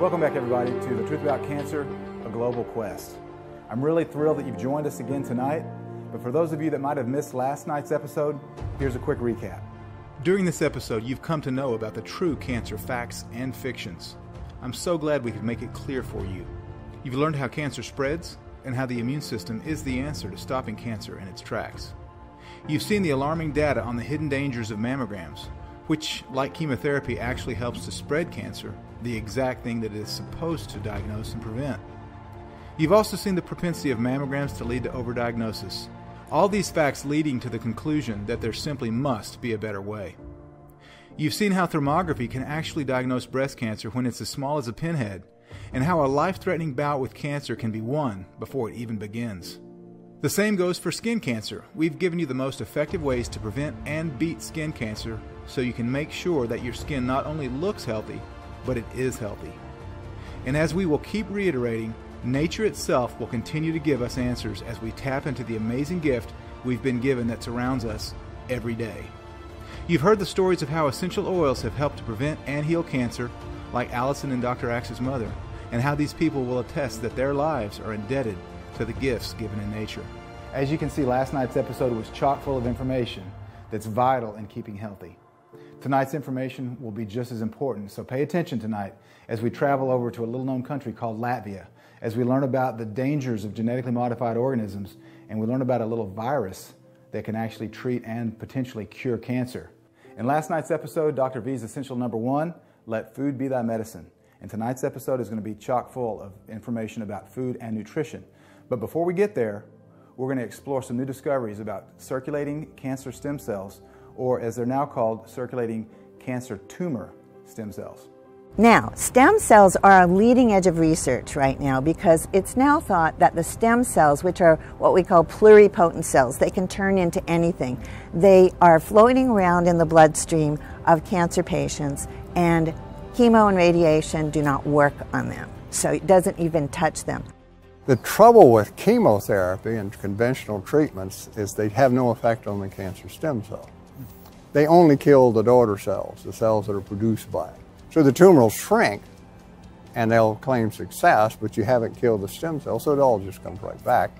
Welcome back, everybody, to The Truth About Cancer, a Global Quest. I'm really thrilled that you've joined us again tonight, but for those of you that might have missed last night's episode, here's a quick recap. During this episode, you've come to know about the true cancer facts and fictions. I'm so glad we could make it clear for you. You've learned how cancer spreads and how the immune system is the answer to stopping cancer in its tracks. You've seen the alarming data on the hidden dangers of mammograms, which, like chemotherapy, actually helps to spread cancer, the exact thing that it is supposed to diagnose and prevent. You've also seen the propensity of mammograms to lead to overdiagnosis. All these facts leading to the conclusion that there simply must be a better way. You've seen how thermography can actually diagnose breast cancer when it's as small as a pinhead, and how a life-threatening bout with cancer can be won before it even begins. The same goes for skin cancer. We've given you the most effective ways to prevent and beat skin cancer so you can make sure that your skin not only looks healthy, but it is healthy. And as we will keep reiterating, nature itself will continue to give us answers as we tap into the amazing gift we've been given that surrounds us every day. You've heard the stories of how essential oils have helped to prevent and heal cancer, like Allison and Dr. Axe's mother, and how these people will attest that their lives are indebted to the gifts given in nature. As you can see, last night's episode was chock full of information that's vital in keeping healthy. Tonight's information will be just as important, so pay attention tonight as we travel over to a little-known country called Latvia, as we learn about the dangers of genetically modified organisms, and we learn about a little virus that can actually treat and potentially cure cancer. In last night's episode, Dr. V's essential number 1, let food be thy medicine. And tonight's episode is going to be chock full of information about food and nutrition. But before we get there, we're going to explore some new discoveries about circulating cancer stem cells, or as they're now called, circulating cancer tumor stem cells. Now, stem cells are a leading edge of research right now because it's now thought that the stem cells, which are what we call pluripotent cells, they can turn into anything. They are floating around in the bloodstream of cancer patients, and chemo and radiation do not work on them, so it doesn't even touch them. The trouble with chemotherapy and conventional treatments is they have no effect on the cancer stem cell. They only kill the daughter cells, the cells that are produced by it. So the tumor will shrink and they'll claim success, but you haven't killed the stem cell, so it all just comes right back.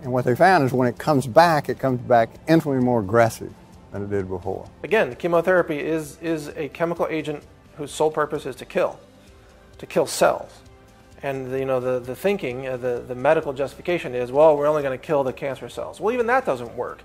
And what they found is when it comes back infinitely more aggressive than it did before. Again, chemotherapy is a chemical agent whose sole purpose is to kill cells. And the thinking, the medical justification is, well, we're only going to kill the cancer cells. Well, even that doesn't work.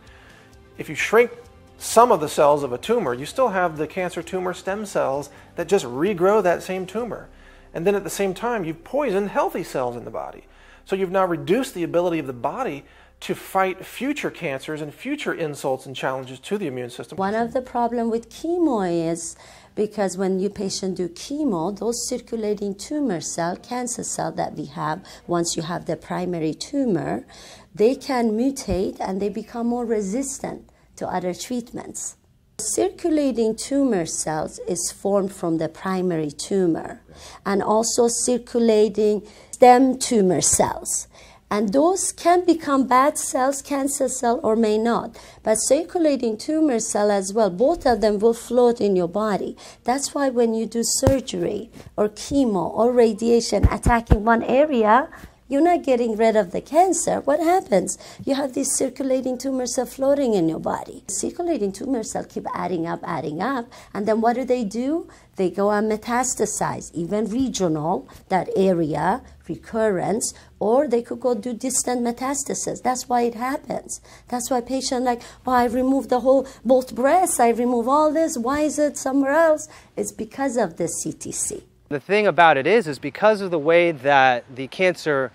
If you shrink some of the cells of a tumor, you still have the cancer tumor stem cells that just regrow that same tumor. And then at the same time, you've poisoned healthy cells in the body. So you've now reduced the ability of the body to fight future cancers and future insults and challenges to the immune system. One of the problems with chemo is because when you patient do chemo, those circulating tumor cell, cancer cell that we have, once you have the primary tumor, they can mutate and they become more resistant to other treatments. Circulating tumor cells is formed from the primary tumor and also circulating stem tumor cells. And those can become bad cells, cancer cell, or may not. But circulating tumor cell as well, both of them will float in your body. That's why when you do surgery or chemo or radiation attacking one area, you're not getting rid of the cancer. What happens? You have these circulating tumor cells floating in your body. Circulating tumor cells keep adding up, and then what do? They go and metastasize, even regional, that area, recurrence, or they could go do distant metastasis. That's why it happens. That's why patients like, oh, I removed both breasts, I remove all this, why is it somewhere else? It's because of the CTC. The thing about it is because of the way that the cancer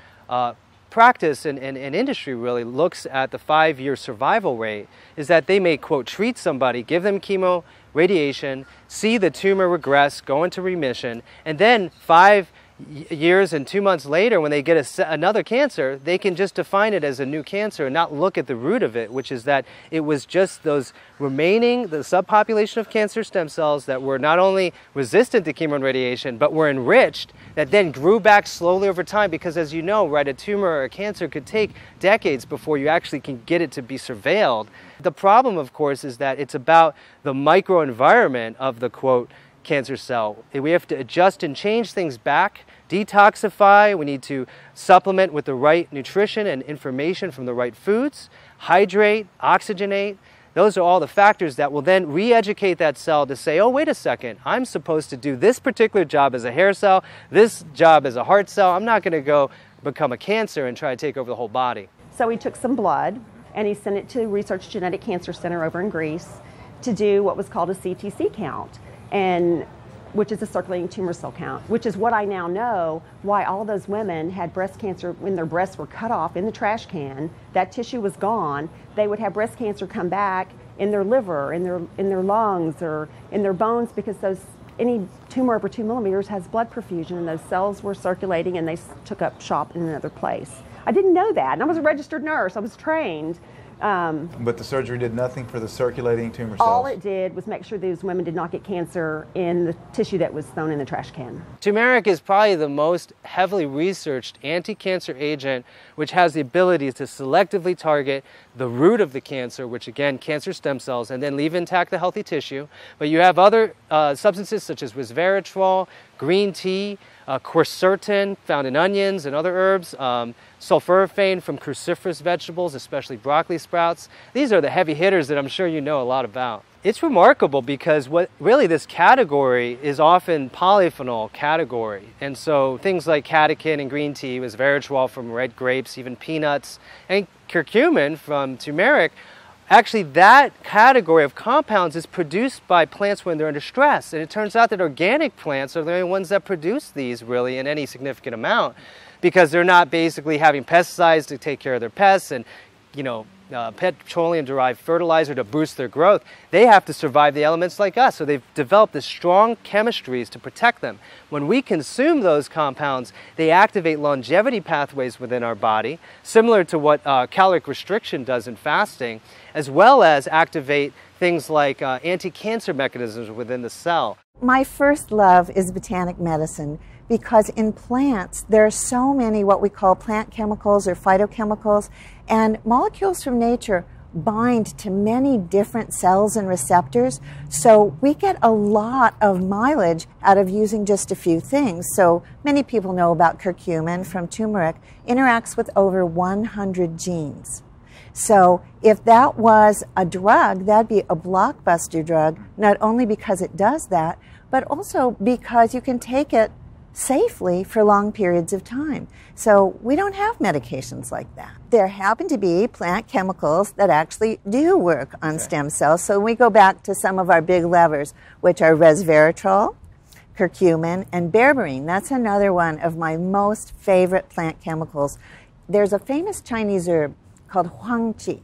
practice and industry really looks at the 5-year survival rate, is that they may, quote, treat somebody, give them chemo, radiation, see the tumor regress, go into remission, and then 5 years and 2 months later, when they get another cancer, they can just define it as a new cancer and not look at the root of it, which is that it was just the subpopulation of cancer stem cells that were not only resistant to chemo and radiation, but were enriched, that then grew back slowly over time, because as you know, right, a tumor or a cancer could take decades before you actually can get it to be surveilled. The problem, of course, is that it's about the microenvironment of the, quote, cancer cell. We have to adjust and change things back detoxify, we need to supplement with the right nutrition and information from the right foods, hydrate, oxygenate. Those are all the factors that will then re-educate that cell to say, oh, wait a second, I'm supposed to do this particular job as a hair cell, this job as a heart cell. I'm not going to go become a cancer and try to take over the whole body. So he took some blood and he sent it to Research Genetic Cancer Center over in Greece to do what was called a CTC count, and which is a circulating tumor cell count, which is what I now know why all those women had breast cancer when their breasts were cut off in the trash can. That tissue was gone. They would have breast cancer come back in their liver, in their lungs, or in their bones, because any tumor over 2 millimeters has blood perfusion, and those cells were circulating and they took up shop in another place. I didn't know that, and I was a registered nurse. I was trained. But the surgery did nothing for the circulating tumor cells? All it did was make sure these women did not get cancer in the tissue that was thrown in the trash can. Turmeric is probably the most heavily researched anti-cancer agent which has the ability to selectively target the root of the cancer, which again, cancer stem cells, and then leave intact the healthy tissue. But you have other substances such as resveratrol, green tea, quercetin found in onions and other herbs, sulforaphane from cruciferous vegetables, especially broccoli sprouts. These are the heavy hitters that I'm sure you know a lot about. It's remarkable because what really this category is often polyphenol category. And so things like catechin in green tea, resveratrol from red grapes, even peanuts, and curcumin from turmeric. Actually, that category of compounds is produced by plants when they're under stress. And it turns out that organic plants are the only ones that produce these really in any significant amount, because they're not basically having pesticides to take care of their pests and, petroleum-derived fertilizer to boost their growth. They have to survive the elements like us. So they've developed this strong chemistries to protect them. When we consume those compounds, they activate longevity pathways within our body, similar to what caloric restriction does in fasting, as well as activate things like anti-cancer mechanisms within the cell. My first love is botanic medicine, because in plants there are so many what we call plant chemicals or phytochemicals, and molecules from nature bind to many different cells and receptors, so we get a lot of mileage out of using just a few things. So many people know about curcumin from turmeric, interacts with over 100 genes. So if that was a drug, that'd be a blockbuster drug, not only because it does that, but also because you can take it safely for long periods of time. So we don't have medications like that. There happen to be plant chemicals that actually do work on stem cells. So we go back to some of our big levers, which are resveratrol, curcumin, and berberine. That's another one of my most favorite plant chemicals. There's a famous Chinese herb called huangqi,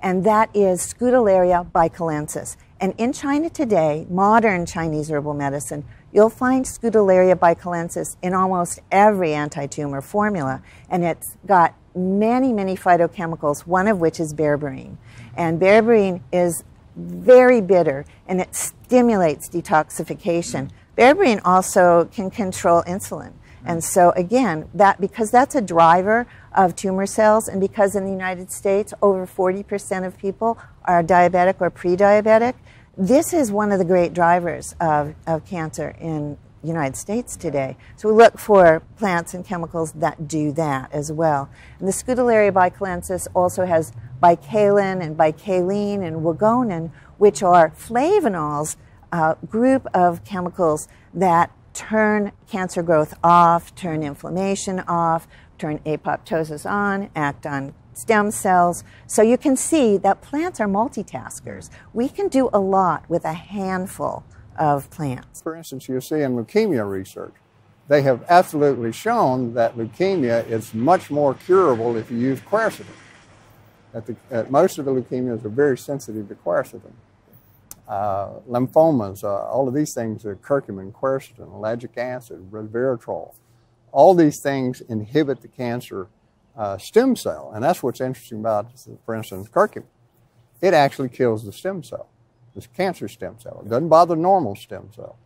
and that is Scutellaria bicalensis. And in China today, modern Chinese herbal medicine, you'll find Scutellaria bicalensis in almost every anti-tumor formula, and it's got many, many phytochemicals, one of which is berberine. And berberine is very bitter, and it stimulates detoxification. Berberine also can control insulin. And so again, because that's a driver of tumor cells, and because in the United States over 40% of people are diabetic or pre-diabetic, this is one of the great drivers of cancer in the United States today. So we look for plants and chemicals that do that as well. And the Scutellaria bicalensis also has bicalin and bicalene and wagonin, which are flavonols, a group of chemicals that turn cancer growth off, turn inflammation off, turn apoptosis on, act on stem cells. So you can see that plants are multitaskers. We can do a lot with a handful of plants. For instance, you see in leukemia research, they have absolutely shown that leukemia is much more curable if you use quercetin. Most of the leukemias are very sensitive to quercetin. Lymphomas, all of these things are curcumin, quercetin, ellagic acid, resveratrol. All these things inhibit the cancer stem cell, and that's what's interesting about, for instance, curcumin. It actually kills the stem cell, this cancer stem cell. It doesn't bother normal stem cell,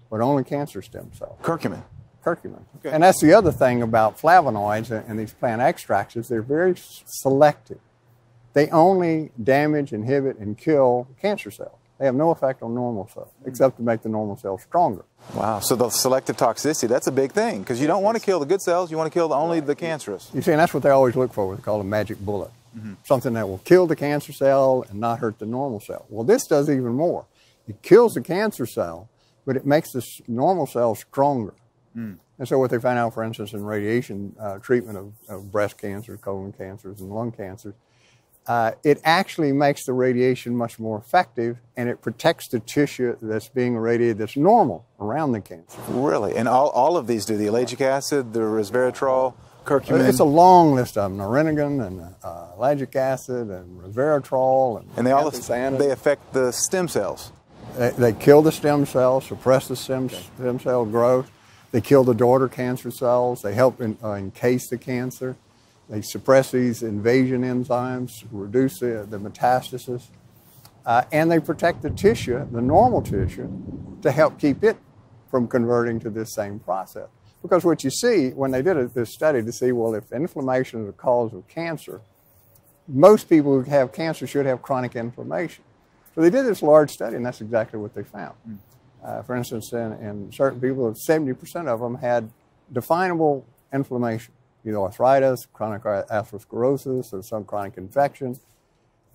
but only cancer stem cell. Curcumin. Curcumin. Okay. And that's the other thing about flavonoids and these plant extracts is they're very selective. They only damage, inhibit, and kill cancer cells. They have no effect on normal cells, except to make the normal cells stronger. Wow, so the selective toxicity, that's a big thing, because you don't want to kill the good cells, you want to kill only the cancerous. You see, and that's what they always look for, they call a magic bullet. Something that will kill the cancer cell and not hurt the normal cell. Well, this does even more. It kills the cancer cell, but it makes the normal cell stronger. And so what they found out, for instance, in radiation treatment of breast cancer, colon cancers, and lung cancers, it actually makes the radiation much more effective, and it protects the tissue that's being irradiated that's normal around the cancer. Really? And all of these do, the ellagic acid, the resveratrol, curcumin? It's a long list of them, naringenin and ellagic acid and resveratrol. And they all affect the stem cells. They kill the stem cells, suppress the stem cell growth. They kill the daughter cancer cells. They help encase the cancer. They suppress these invasion enzymes, reduce the metastasis, and they protect the tissue, the normal tissue, to help keep it from converting to this same process. Because what you see, when they did this study to see, well, if inflammation is the cause of cancer, most people who have cancer should have chronic inflammation. So they did this large study, and that's exactly what they found. For instance, in certain people, 70% of them had definable inflammation, either arthritis, chronic atherosclerosis, or some chronic infection,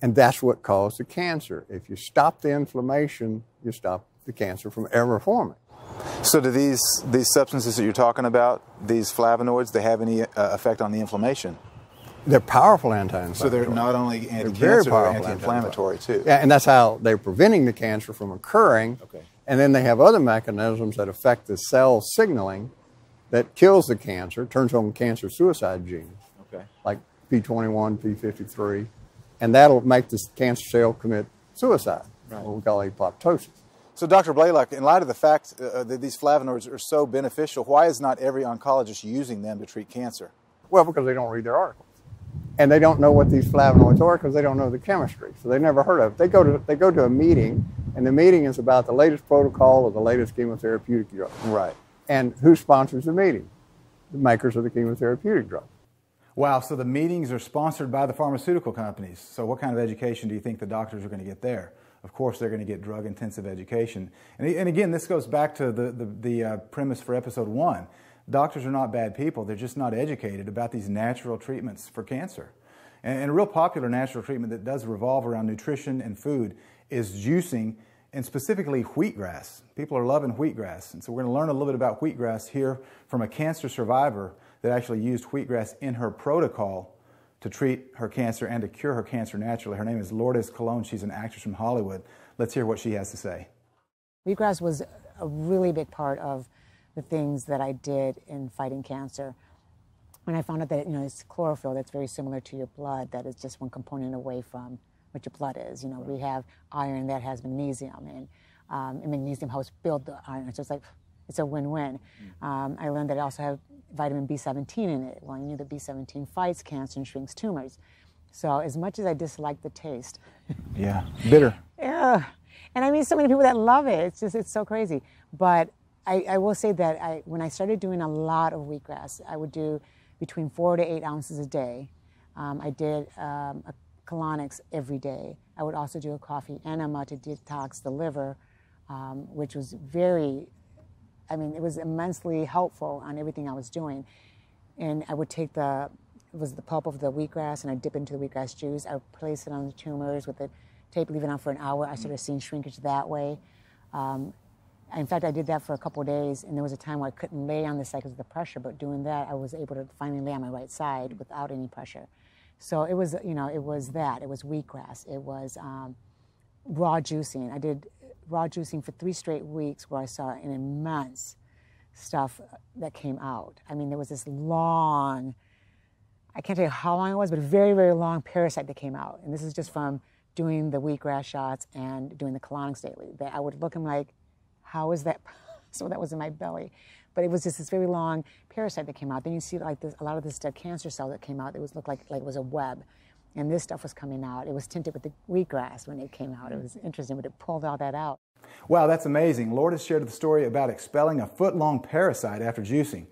and that's what caused the cancer. If you stop the inflammation, you stop the cancer from ever forming. So do these substances that you're talking about, these flavonoids, they have any effect on the inflammation? They're powerful anti-inflammatory. So they're not only anti-cancer, they're anti-inflammatory too. Yeah, and that's how they're preventing the cancer from occurring. Okay. And then they have other mechanisms that affect the cell signaling that kills the cancer, turns on cancer suicide genes, like P21, P53, and that'll make the cancer cell commit suicide, what we call apoptosis. So Dr. Blaylock, in light of the fact that these flavonoids are so beneficial, why is not every oncologist using them to treat cancer? Well, because they don't read their articles. And they don't know what these flavonoids are because they don't know the chemistry. So they've never heard of it. They go to a meeting, and the meeting is about the latest protocol or the latest chemotherapeutic drug. Right. And who sponsors the meeting? The makers of the chemotherapeutic drug. Wow, so the meetings are sponsored by the pharmaceutical companies. So what kind of education do you think the doctors are going to get there? Of course, they're going to get drug-intensive education. And again, this goes back to the premise for episode 1. Doctors are not bad people. They're just not educated about these natural treatments for cancer. And a real popular natural treatment that does revolve around nutrition and food is juicing, and specifically wheatgrass. People are loving wheatgrass. And so we're going to learn a little bit about wheatgrass here from a cancer survivor that actually used wheatgrass in her protocol to treat her cancer and to cure her cancer naturally. Her name is Lourdes Colon. She's an actress from Hollywood. Let's hear what she has to say. Wheatgrass was a really big part of the things that I did in fighting cancer. When I found out that, it's chlorophyll that's very similar to your blood, that is just one component away from what your blood is. We have iron that has magnesium, and magnesium helps build the iron. So it's a win-win. I learned that it also have vitamin B17 in it. Well, I knew that B17 fights cancer and shrinks tumors. So as much as I dislike the taste. Yeah, bitter. Yeah. And I mean, so many people that love it. It's so crazy. But I will say that when I started doing a lot of wheatgrass, I would do between 4 to 8 ounces a day. I did a colonics every day. I would also do a coffee enema to detox the liver, which was it was immensely helpful on everything I was doing. And I would take the pulp of the wheatgrass and I'd dip into the wheatgrass juice. I would place it on the tumors with the tape, leave it on for an hour. I started seeing shrinkage that way. In fact, I did that for a couple of days, and there was a time where I couldn't lay on the side because of the pressure, but doing that, I was able to finally lay on my right side without any pressure. So it was, it was that. It was wheatgrass. It was raw juicing. I did raw juicing for 3 straight weeks where I saw an immense stuff that came out. I mean, there was this long, I can't tell you how long it was, but a very, very long parasite that came out. And this is just from doing the wheatgrass shots and doing the colonics daily. That I would look and like, how is that? So that was in my belly. But it was just this very long parasite that came out. Then you see like a lot of this dead cancer cell that came out. It looked like it was a web. And this stuff was coming out. It was tinted with the wheatgrass when it came out. It was interesting, but it pulled all that out. Wow, that's amazing. Lourdes shared the story about expelling a foot-long parasite after juicing.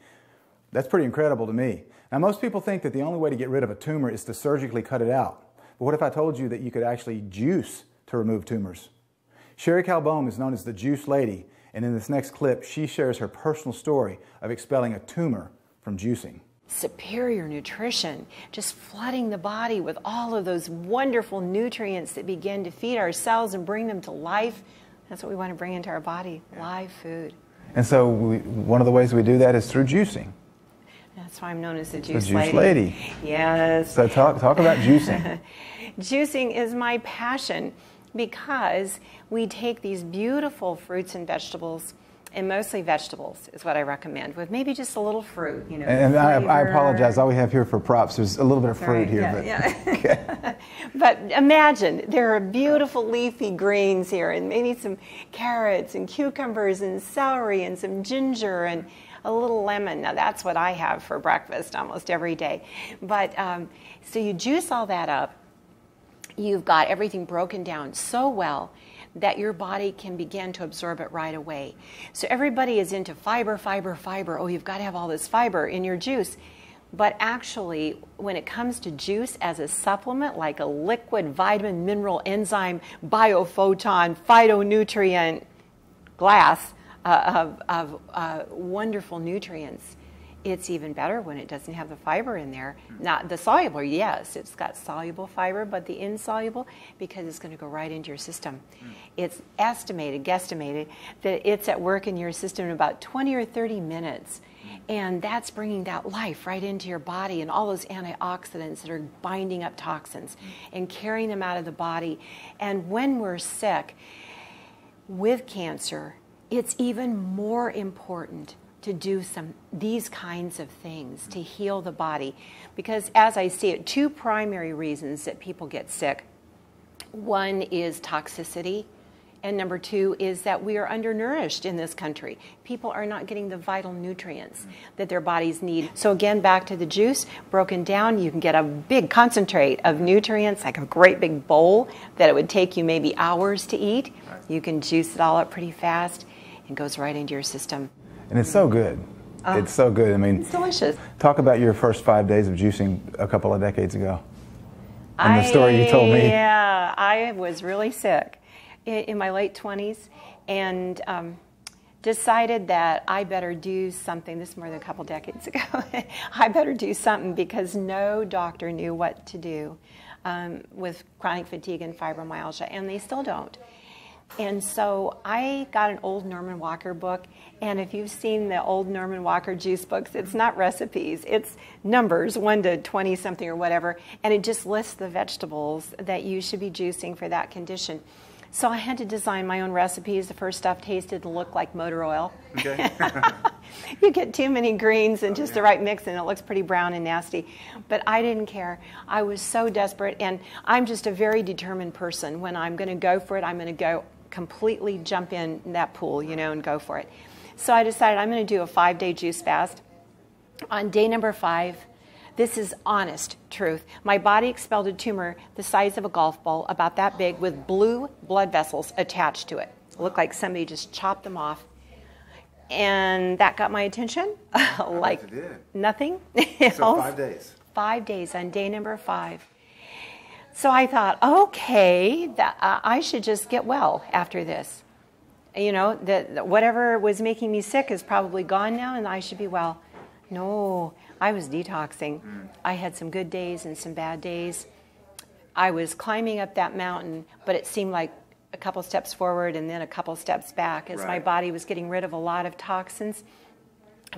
That's pretty incredible to me. Now, most people think that the only way to get rid of a tumor is to surgically cut it out. But what if I told you that you could actually juice to remove tumors? Sherry Calbome is known as the Juice Lady, and in this next clip, she shares her personal story of expelling a tumor from juicing. Superior nutrition, just flooding the body with all of those wonderful nutrients that begin to feed our cells and bring them to life. That's what we want to bring into our body, live food. And so one of the ways we do that is through juicing. That's why I'm known as the Juice Lady. Yes. So talk about juicing. Juicing is my passion because we take these beautiful fruits and vegetables, and mostly vegetables is what I recommend, with maybe just a little fruit, you know. And I apologize, all we have here for props, there's a little bit of fruit here. Yeah. But imagine, there are beautiful leafy greens here, and maybe some carrots and cucumbers and celery and some ginger and a little lemon. Now that's what I have for breakfast almost every day. But so you juice all that up. You've got everything broken down so well that your body can begin to absorb it right away. So everybody is into fiber, fiber, fiber. Oh, you've got to have all this fiber in your juice. But actually, when it comes to juice as a supplement, like a liquid vitamin, mineral, enzyme, biophoton, phytonutrient glass of wonderful nutrients, it's even better when it doesn't have the fiber in there. Not the soluble, yes, it's got soluble fiber, but the insoluble, because it's going to go right into your system. It's guesstimated, that it's at work in your system in about 20 or 30 minutes. And that's bringing that life right into your body and all those antioxidants that are binding up toxins and carrying them out of the body. And when we're sick with cancer, it's even more important to do these kinds of things to heal the body. Because as I see it, two primary reasons that people get sick. One is toxicity, and number two is that we are undernourished in this country. People are not getting the vital nutrients that their bodies need. So again, back to the juice, broken down, you can get a big concentrate of nutrients, like a great big bowl that it would take you maybe hours to eat. You can juice it all up pretty fast. It goes right into your system. And it's so good. It's so good. I mean, it's delicious. Talk about your first 5 days of juicing a couple of decades ago. And the story you told me. Yeah, I was really sick in my late 20s and decided that I better do something. This is more than a couple decades ago. I better do something because no doctor knew what to do with chronic fatigue and fibromyalgia, and they still don't. And so I got an old Norman Walker book, and if you've seen the old Norman Walker juice books, it's not recipes, it's numbers, 1 to 20 something or whatever, and it just lists the vegetables that you should be juicing for that condition. So I had to design my own recipes. The first stuff tasted and looked like motor oil. Okay. You get too many greens and just the right mix, and it looks pretty brown and nasty. But I didn't care. I was so desperate, and I'm just a very determined person. When I'm going to go for it, I'm going to go completely jump in that pool, you know, and go for it. So I decided I'm going to do a 5-day juice fast. On day number 5, this is honest truth, my body expelled a tumor the size of a golf ball, about that big, with blue blood vessels attached to it. It looked like somebody just chopped them off. And that got my attention, like nothing. So 5 days. 5 days on day number 5. So I thought, okay, I should just get well after this. You know, that whatever was making me sick is probably gone now, and I should be well. No, I was detoxing. I had some good days and some bad days. I was climbing up that mountain, but it seemed like a couple steps forward and then a couple steps back as my body was getting rid of a lot of toxins.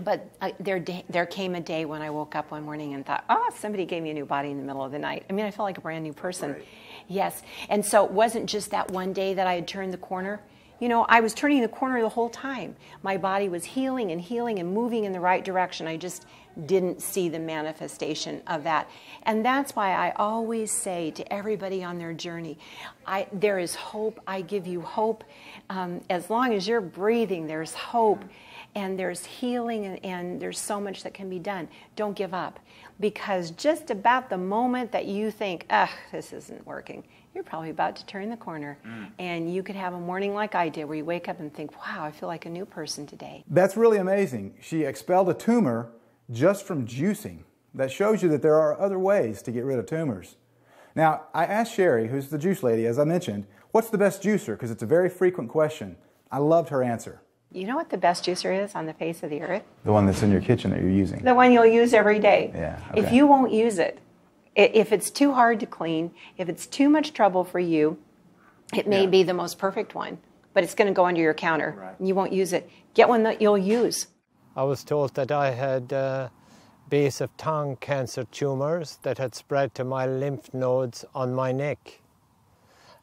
But there came a day when I woke up one morning and thought, oh, somebody gave me a new body in the middle of the night. I mean, I felt like a brand new person. Right. Yes. And so it wasn't just that one day that I had turned the corner. You know, I was turning the corner the whole time. My body was healing and moving in the right direction. I just didn't see the manifestation of that. And that's why I always say to everybody on their journey, there is hope. I give you hope. As long as you're breathing, there's hope. And there's healing, and there's so much that can be done. Don't give up. Because just about the moment that you think, this isn't working, you're probably about to turn the corner. And you could have a morning like I did, where you wake up and think, wow, I feel like a new person today. That's really amazing. She expelled a tumor just from juicing. That shows you that there are other ways to get rid of tumors. Now, I asked Sherry, who's the juice lady, as I mentioned, What's the best juicer? Because it's a very frequent question. I loved her answer. You know what the best juicer is on the face of the earth? The one that's in your kitchen that you're using. The one you'll use every day. Yeah, okay. If you won't use it, if it's too hard to clean, if it's too much trouble for you, it may be the most perfect one, but it's going to go under your counter. Right. And you won't use it. Get one that you'll use. I was told that I had base of tongue cancer tumors that had spread to my lymph nodes on my neck.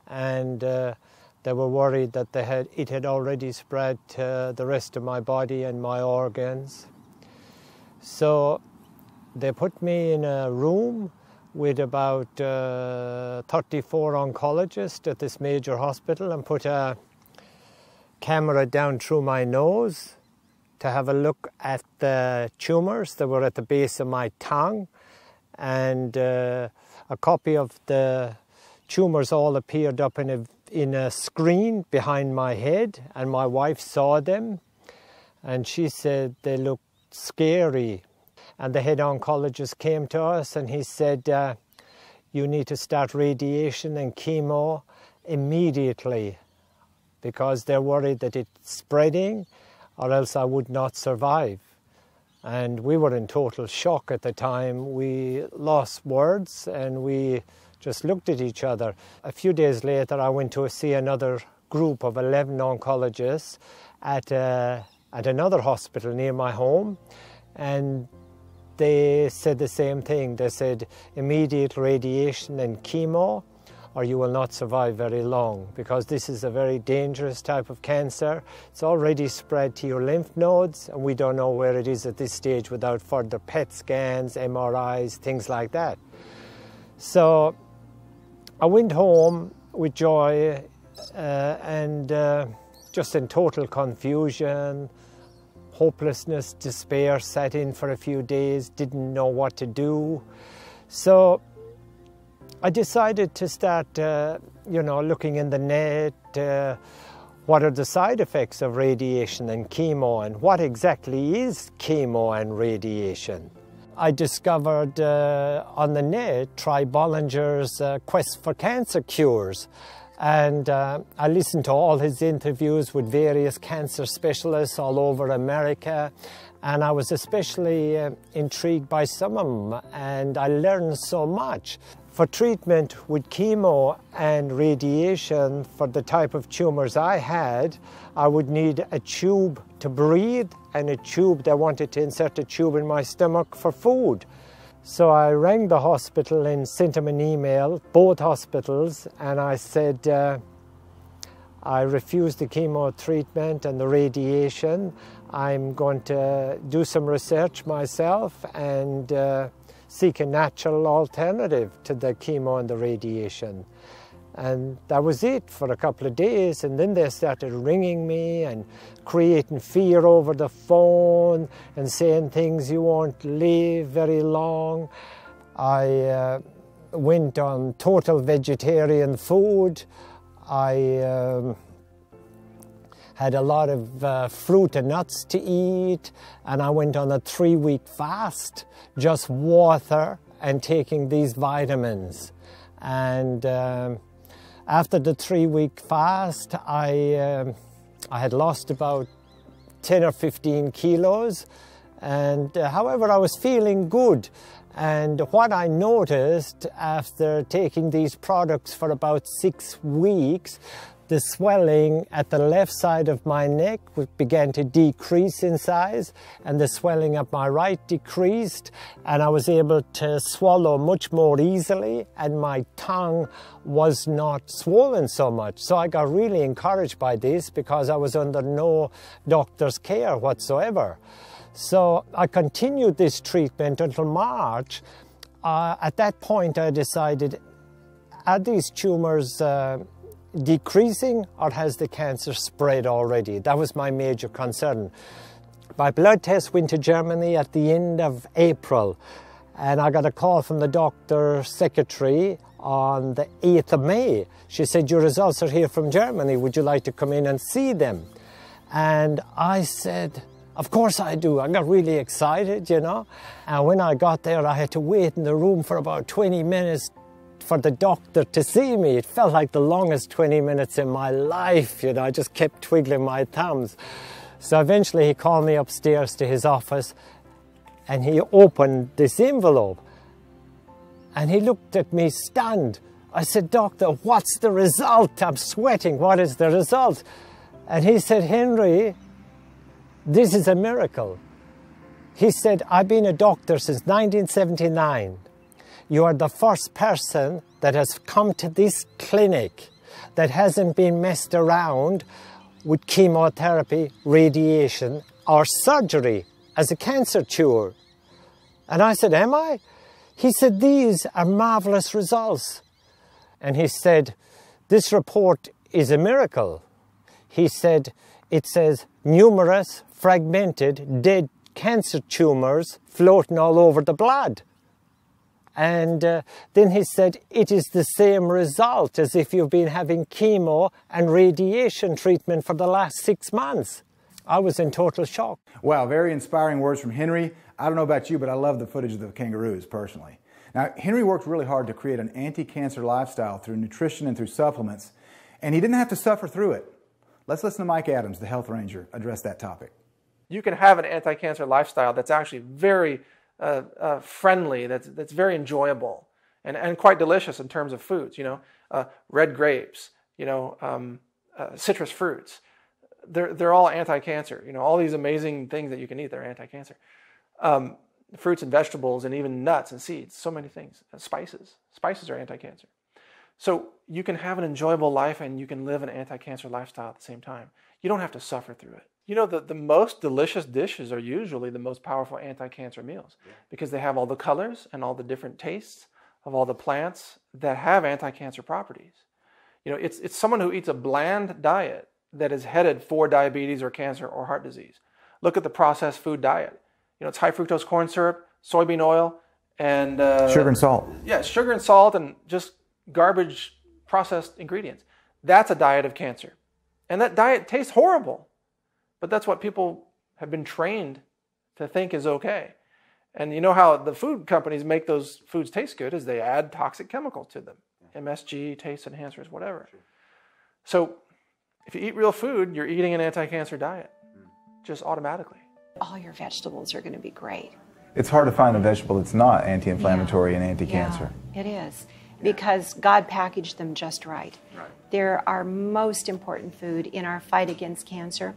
And they were worried that it had already spread to the rest of my body and my organs. So they put me in a room with about 34 oncologists at this major hospital and put a camera down through my nose to have a look at the tumors that were at the base of my tongue. And a copy of the tumors all appeared up in a screen behind my head, and my wife saw them, and she said they looked scary. And the head oncologist came to us and he said, you need to start radiation and chemo immediately, because they're worried that it's spreading or else I would not survive. And we were in total shock at the time. We lost words and we just looked at each other. A few days later, I went to see another group of 11 oncologists at another hospital near my home, and they said the same thing. They said immediate radiation and chemo, or you will not survive very long, because this is a very dangerous type of cancer. It's already spread to your lymph nodes, and we don't know where it is at this stage without further PET scans, MRIs, things like that. So I went home with joy and just in total confusion, hopelessness, despair set in for a few days, didn't know what to do. So I decided to start, looking in the net, what are the side effects of radiation and chemo, and what exactly is chemo and radiation. I discovered on the net Try Bollinger's Quest for Cancer Cures, and I listened to all his interviews with various cancer specialists all over America, and I was especially intrigued by some of them, and I learned so much. For treatment with chemo and radiation for the type of tumors I had, I would need a tube to breathe and a tube. They wanted to insert a tube in my stomach for food. So I rang the hospital and sent them an email, both hospitals, and I said I refuse the chemo treatment and the radiation. I'm going to do some research myself and seek a natural alternative to the chemo and the radiation. And that was it for a couple of days, and then they started ringing me and creating fear over the phone and saying things, you won't live very long. I went on total vegetarian food. I had a lot of fruit and nuts to eat, and I went on a 3-week fast, just water and taking these vitamins. And after the 3-week fast, I had lost about 10 or 15 kilos, and however, I was feeling good. And what I noticed after taking these products for about 6 weeks, the swelling at the left side of my neck began to decrease in size, and the swelling at my right decreased, and I was able to swallow much more easily, and my tongue was not swollen so much. So I got really encouraged by this, because I was under no doctor's care whatsoever. So I continued this treatment until March. At that point I decided, are these tumors decreasing, or has the cancer spread already? That was my major concern. My blood test went to Germany at the end of April, and I got a call from the doctor's secretary on the 8th of May. She said, your results are here from Germany, would you like to come in and see them? And I said, of course I do. I got really excited, you know. And when I got there, I had to wait in the room for about 20 minutes for the doctor to see me. It felt like the longest 20 minutes in my life, you know. I just kept twiddling my thumbs. So eventually he called me upstairs to his office and he opened this envelope and he looked at me stunned. I said, "Doctor, what's the result? I'm sweating. What is the result?" And he said, "Henry, this is a miracle." He said, "I've been a doctor since 1979. You are the first person that has come to this clinic that hasn't been messed around with chemotherapy, radiation, or surgery as a cancer cure." And I said, "Am I?" He said, "These are marvelous results." And he said, "This report is a miracle." He said, "It says numerous, fragmented, dead cancer tumors floating all over the blood." And then he said, "It is the same result as if you've been having chemo and radiation treatment for the last 6 months." I was in total shock. Wow, very inspiring words from Henry. I don't know about you, but I love the footage of the kangaroos personally. Now, Henry worked really hard to create an anti-cancer lifestyle through nutrition and through supplements, and he didn't have to suffer through it. Let's listen to Mike Adams, the health ranger, address that topic. You can have an anti-cancer lifestyle that's actually very friendly, that's very enjoyable, and quite delicious in terms of foods. You know, red grapes, you know, citrus fruits. They're all anti-cancer. You know, all these amazing things that you can eat, they're anti-cancer. Fruits and vegetables and even nuts and seeds, so many things. Spices. Spices are anti-cancer. So you can have an enjoyable life and you can live an anti-cancer lifestyle at the same time. You don't have to suffer through it. You know, the most delicious dishes are usually the most powerful anti-cancer meals because they have all the colors and all the different tastes of all the plants that have anti-cancer properties. You know, it's someone who eats a bland diet that is headed for diabetes or cancer or heart disease. Look at the processed food diet. You know, it's high fructose corn syrup, soybean oil, and sugar and salt. Yeah, sugar and salt and just garbage processed ingredients. That's a diet of cancer. And that diet tastes horrible. But that's what people have been trained to think is okay. And you know how the food companies make those foods taste good is they add toxic chemicals to them. MSG, taste enhancers, whatever. So if you eat real food, you're eating an anti-cancer diet, just automatically. All your vegetables are going to be great. It's hard to find a vegetable that's not anti-inflammatory and anti-cancer. Yeah, it is, because God packaged them just right. They're our most important food in our fight against cancer.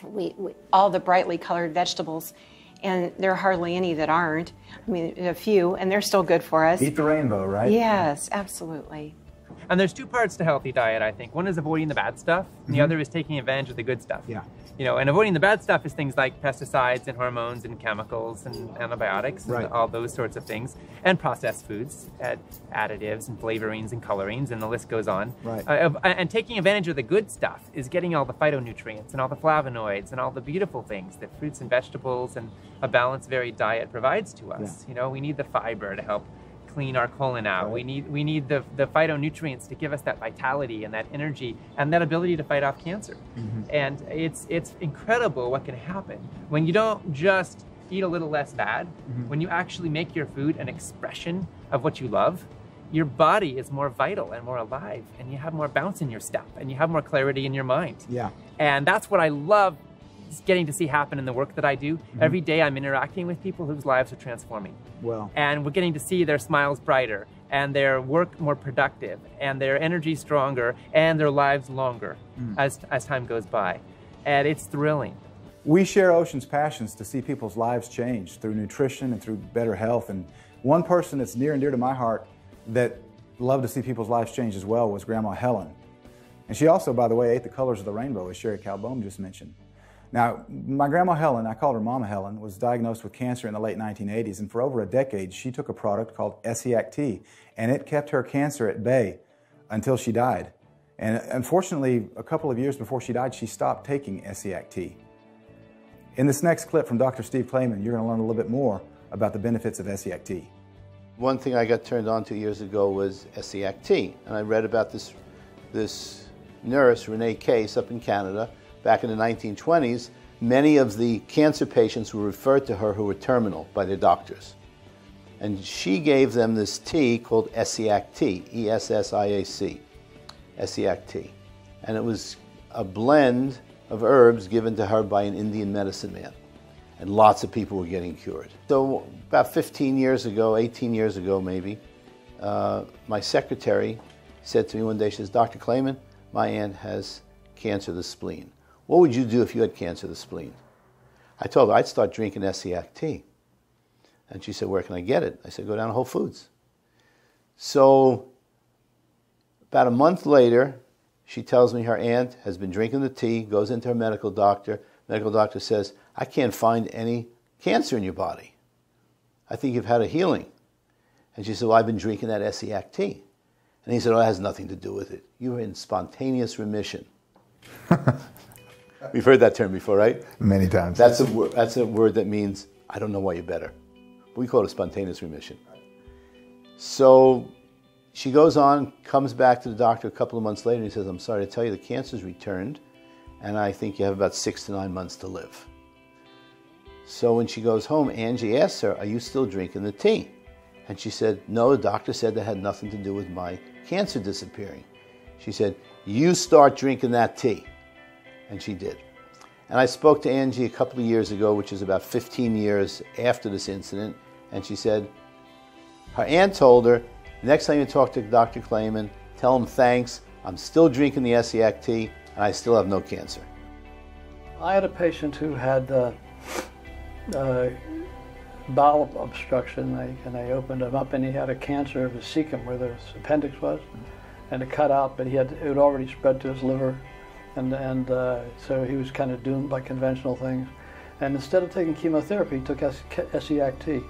We all the brightly colored vegetables, and there are hardly any that aren't. I mean, a few, and they're still good for us. Eat the rainbow, right? Yes, absolutely. And there's two parts to healthy diet, I think. One is avoiding the bad stuff, and the other is taking advantage of the good stuff. Yeah. You know, and avoiding the bad stuff is things like pesticides and hormones and chemicals and antibiotics and all those sorts of things, and processed foods, additives and flavorings and colorings, and the list goes on. Right. And taking advantage of the good stuff is getting all the phytonutrients and all the flavonoids and all the beautiful things that fruits and vegetables and a balanced, varied diet provides to us. Yeah. You know, we need the fiber to help clean our colon out. We need the phytonutrients to give us that vitality and that energy and that ability to fight off cancer. And it's incredible what can happen when you don't just eat a little less bad, when you actually make your food an expression of what you love. Your body is more vital and more alive, and you have more bounce in your step, and you have more clarity in your mind. Yeah. And that's what I love getting to see happen in the work that I do. Every day I'm interacting with people whose lives are transforming. Well. And we're getting to see their smiles brighter and their work more productive and their energy stronger and their lives longer as time goes by. And it's thrilling. We share Ocean's passions to see people's lives change through nutrition and through better health. And one person that's near and dear to my heart that loved to see people's lives change as well was Grandma Helen. And she also, by the way, ate the colors of the rainbow, as Sherry Calbone just mentioned. Now, my Grandma Helen, I called her Mama Helen, was diagnosed with cancer in the late 1980s, and for over a decade, she took a product called Essiac-T, and it kept her cancer at bay until she died. And unfortunately, a couple of years before she died, she stopped taking Essiac-T. In this next clip from Dr. Steve Clayman, you're going to learn a little bit more about the benefits of Essiac-T. One thing I got turned on to years ago was Essiac-T, and I read about this nurse, Renee Case, up in Canada. Back in the 1920s, many of the cancer patients were referred to her who were terminal by their doctors. And she gave them this tea called Essiac tea, E-S-S-I-A-C, Essiac tea. And it was a blend of herbs given to her by an Indian medicine man. And lots of people were getting cured. So about 15 years ago, 18 years ago maybe, my secretary said to me one day, she says, Dr. Clayman, my aunt has cancer of the spleen. What would you do if you had cancer of the spleen? I told her I'd start drinking Essiac tea. And she said, where can I get it? I said, go down to Whole Foods. So about a month later, she tells me her aunt has been drinking the tea, goes into her medical doctor. Medical doctor says, I can't find any cancer in your body. I think you've had a healing. And she said, well, I've been drinking that Essiac tea. And he said, oh, it has nothing to do with it. You were in spontaneous remission. We've heard that term before, right? Many times. That's a word that means, I don't know why you're better. We call it a spontaneous remission. So she goes on, comes back to the doctor a couple of months later, and he says, I'm sorry to tell you, the cancer's returned, and I think you have about 6 to 9 months to live. So when she goes home, Angie asks her, are you still drinking the tea? And she said, no, the doctor said that had nothing to do with my cancer disappearing. She said, you start drinking that tea. And she did. And I spoke to Angie a couple of years ago, which is about 15 years after this incident, and she said, her aunt told her, next time you talk to Dr. Clayman, tell him thanks, I'm still drinking the Essiac tea, and I still have no cancer. I had a patient who had bowel obstruction, and I opened him up, and he had a cancer of his cecum, where the appendix was, and it cut out, but it had already spread to his liver. And so he was kind of doomed by conventional things. And instead of taking chemotherapy, he took Essiac tea.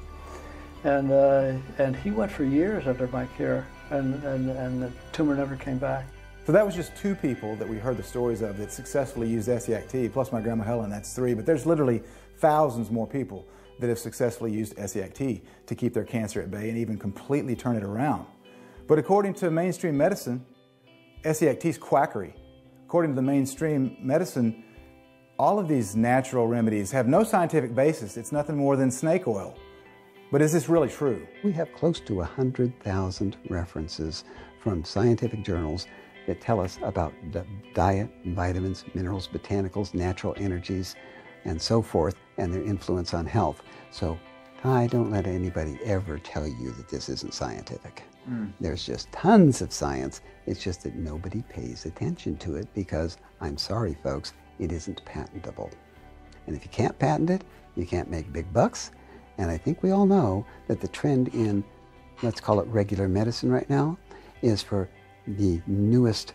And he went for years under my care, and the tumor never came back. So that was just 2 people that we heard the stories of that successfully used Essiac tea, plus my grandma Helen, that's 3. But there's literally thousands more people that have successfully used Essiac tea to keep their cancer at bay and even completely turn it around. But according to mainstream medicine, Essiac tea is quackery. According to the mainstream medicine, all of these natural remedies have no scientific basis. It's nothing more than snake oil. But is this really true? We have close to 100,000 references from scientific journals that tell us about the diet, vitamins, minerals, botanicals, natural energies, and so forth, and their influence on health. So, Ty, don't let anybody ever tell you that this isn't scientific. There's just tons of science. It's just that nobody pays attention to it because, I'm sorry folks, it isn't patentable. And if you can't patent it, you can't make big bucks. And I think we all know that the trend in, let's call it regular medicine right now, is for the newest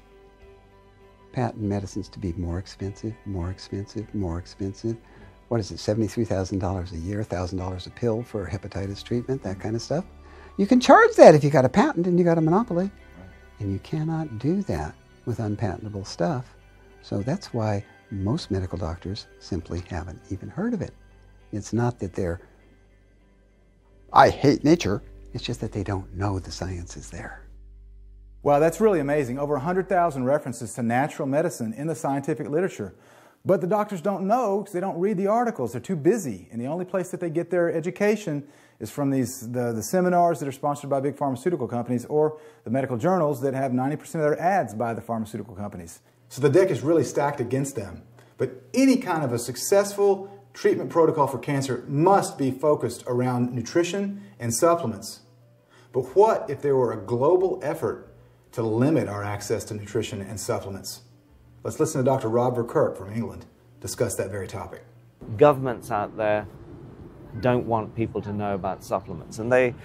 patent medicines to be more expensive, more expensive, more expensive. What is it, $73,000 a year, $1,000 a pill for hepatitis treatment, that kind of stuff? You can charge that if you got a patent and you got a monopoly. And you cannot do that with unpatentable stuff. So that's why most medical doctors simply haven't even heard of it. It's not that they're, I hate nature. It's just that they don't know the science is there. Wow, that's really amazing. Over 100,000 references to natural medicine in the scientific literature. But the doctors don't know because they don't read the articles. They're too busy. And the only place that they get their education is from the seminars that are sponsored by big pharmaceutical companies or the medical journals that have 90% of their ads by the pharmaceutical companies. So the deck is really stacked against them. But any kind of a successful treatment protocol for cancer must be focused around nutrition and supplements. But what if there were a global effort to limit our access to nutrition and supplements? Let's listen to Dr. Rob Verkerk from England discuss that very topic. Governments out there don't want people to know about supplements, and they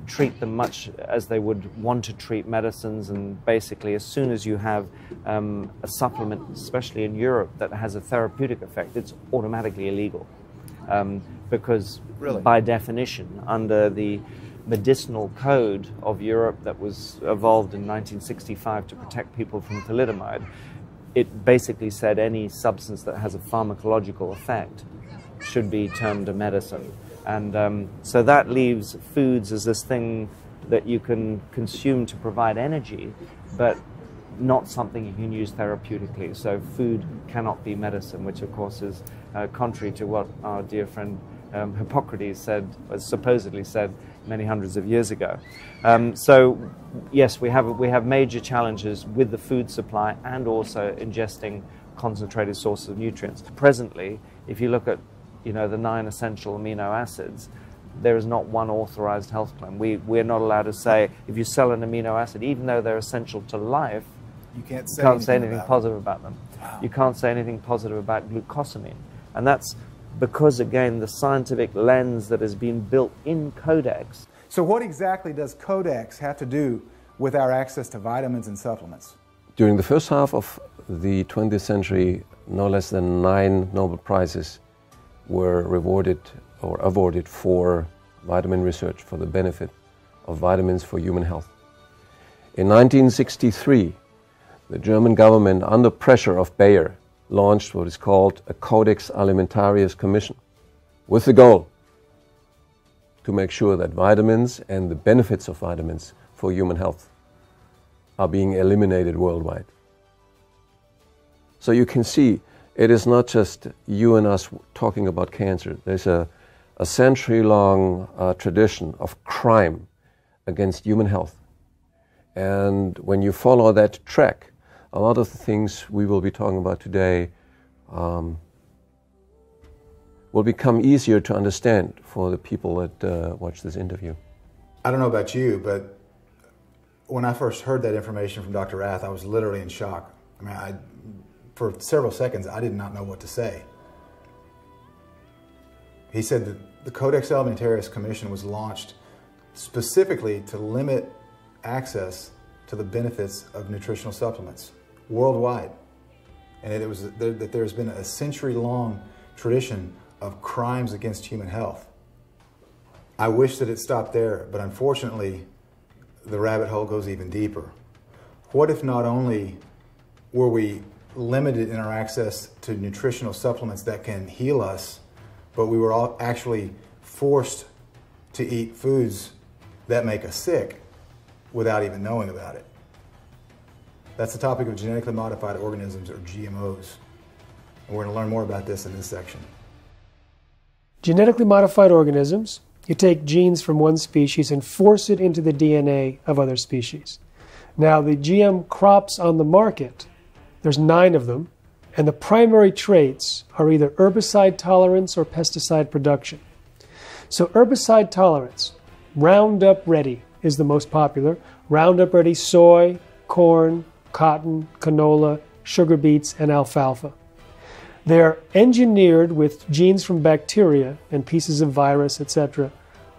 treat them much as they would want to treat medicines, and basically as soon as you have a supplement, especially in Europe, that has a therapeutic effect, it's automatically illegal. Because by definition, under the medicinal code of Europe that was evolved in 1965 to protect people from thalidomide, it basically said any substance that has a pharmacological effect should be termed a medicine. And so that leaves foods as this thing that you can consume to provide energy, but not something you can use therapeutically. So food cannot be medicine, which of course is contrary to what our dear friend Hippocrates supposedly said many hundreds of years ago. So yes, we have major challenges with the food supply and also ingesting concentrated sources of nutrients. Presently, if you look at the 9 essential amino acids, there is not one authorized health claim. We're not allowed to say if you sell an amino acid, even though they're essential to life, you can't say anything positive about them. Wow. You can't say anything positive about glucosamine. And that's because, again, the scientific lens that has been built in Codex. So what exactly does Codex have to do with our access to vitamins and supplements? During the first half of the 20th century, no less than 9 Nobel Prizes were awarded for vitamin research for the benefit of vitamins for human health. In 1963, the German government, under pressure of Bayer, launched what is called a Codex Alimentarius Commission, with the goal to make sure that vitamins and the benefits of vitamins for human health are being eliminated worldwide. So you can see, it is not just you and us talking about cancer. There's a century-long tradition of crime against human health. And when you follow that track, a lot of the things we will be talking about today will become easier to understand for the people that watch this interview. I don't know about you, but when I first heard that information from Dr. Rath, I was literally in shock. I mean, for several seconds, I did not know what to say. He said that the Codex Alimentarius Commission was launched specifically to limit access to the benefits of nutritional supplements worldwide. And that there's been a century-long tradition of crimes against human health. I wish that it stopped there, but unfortunately, the rabbit hole goes even deeper. What if not only were we limited in our access to nutritional supplements that can heal us, but we were all actually forced to eat foods that make us sick without even knowing about it? That's the topic of genetically modified organisms, or GMOs. And we're going to learn more about this in this section. Genetically modified organisms, you take genes from one species and force it into the DNA of other species. Now, the GM crops on the market, there's 9 of them, and the primary traits are either herbicide tolerance or pesticide production. So herbicide tolerance, Roundup Ready is the most popular. Roundup Ready soy, corn, cotton, canola, sugar beets, and alfalfa. They're engineered with genes from bacteria and pieces of virus, etc.,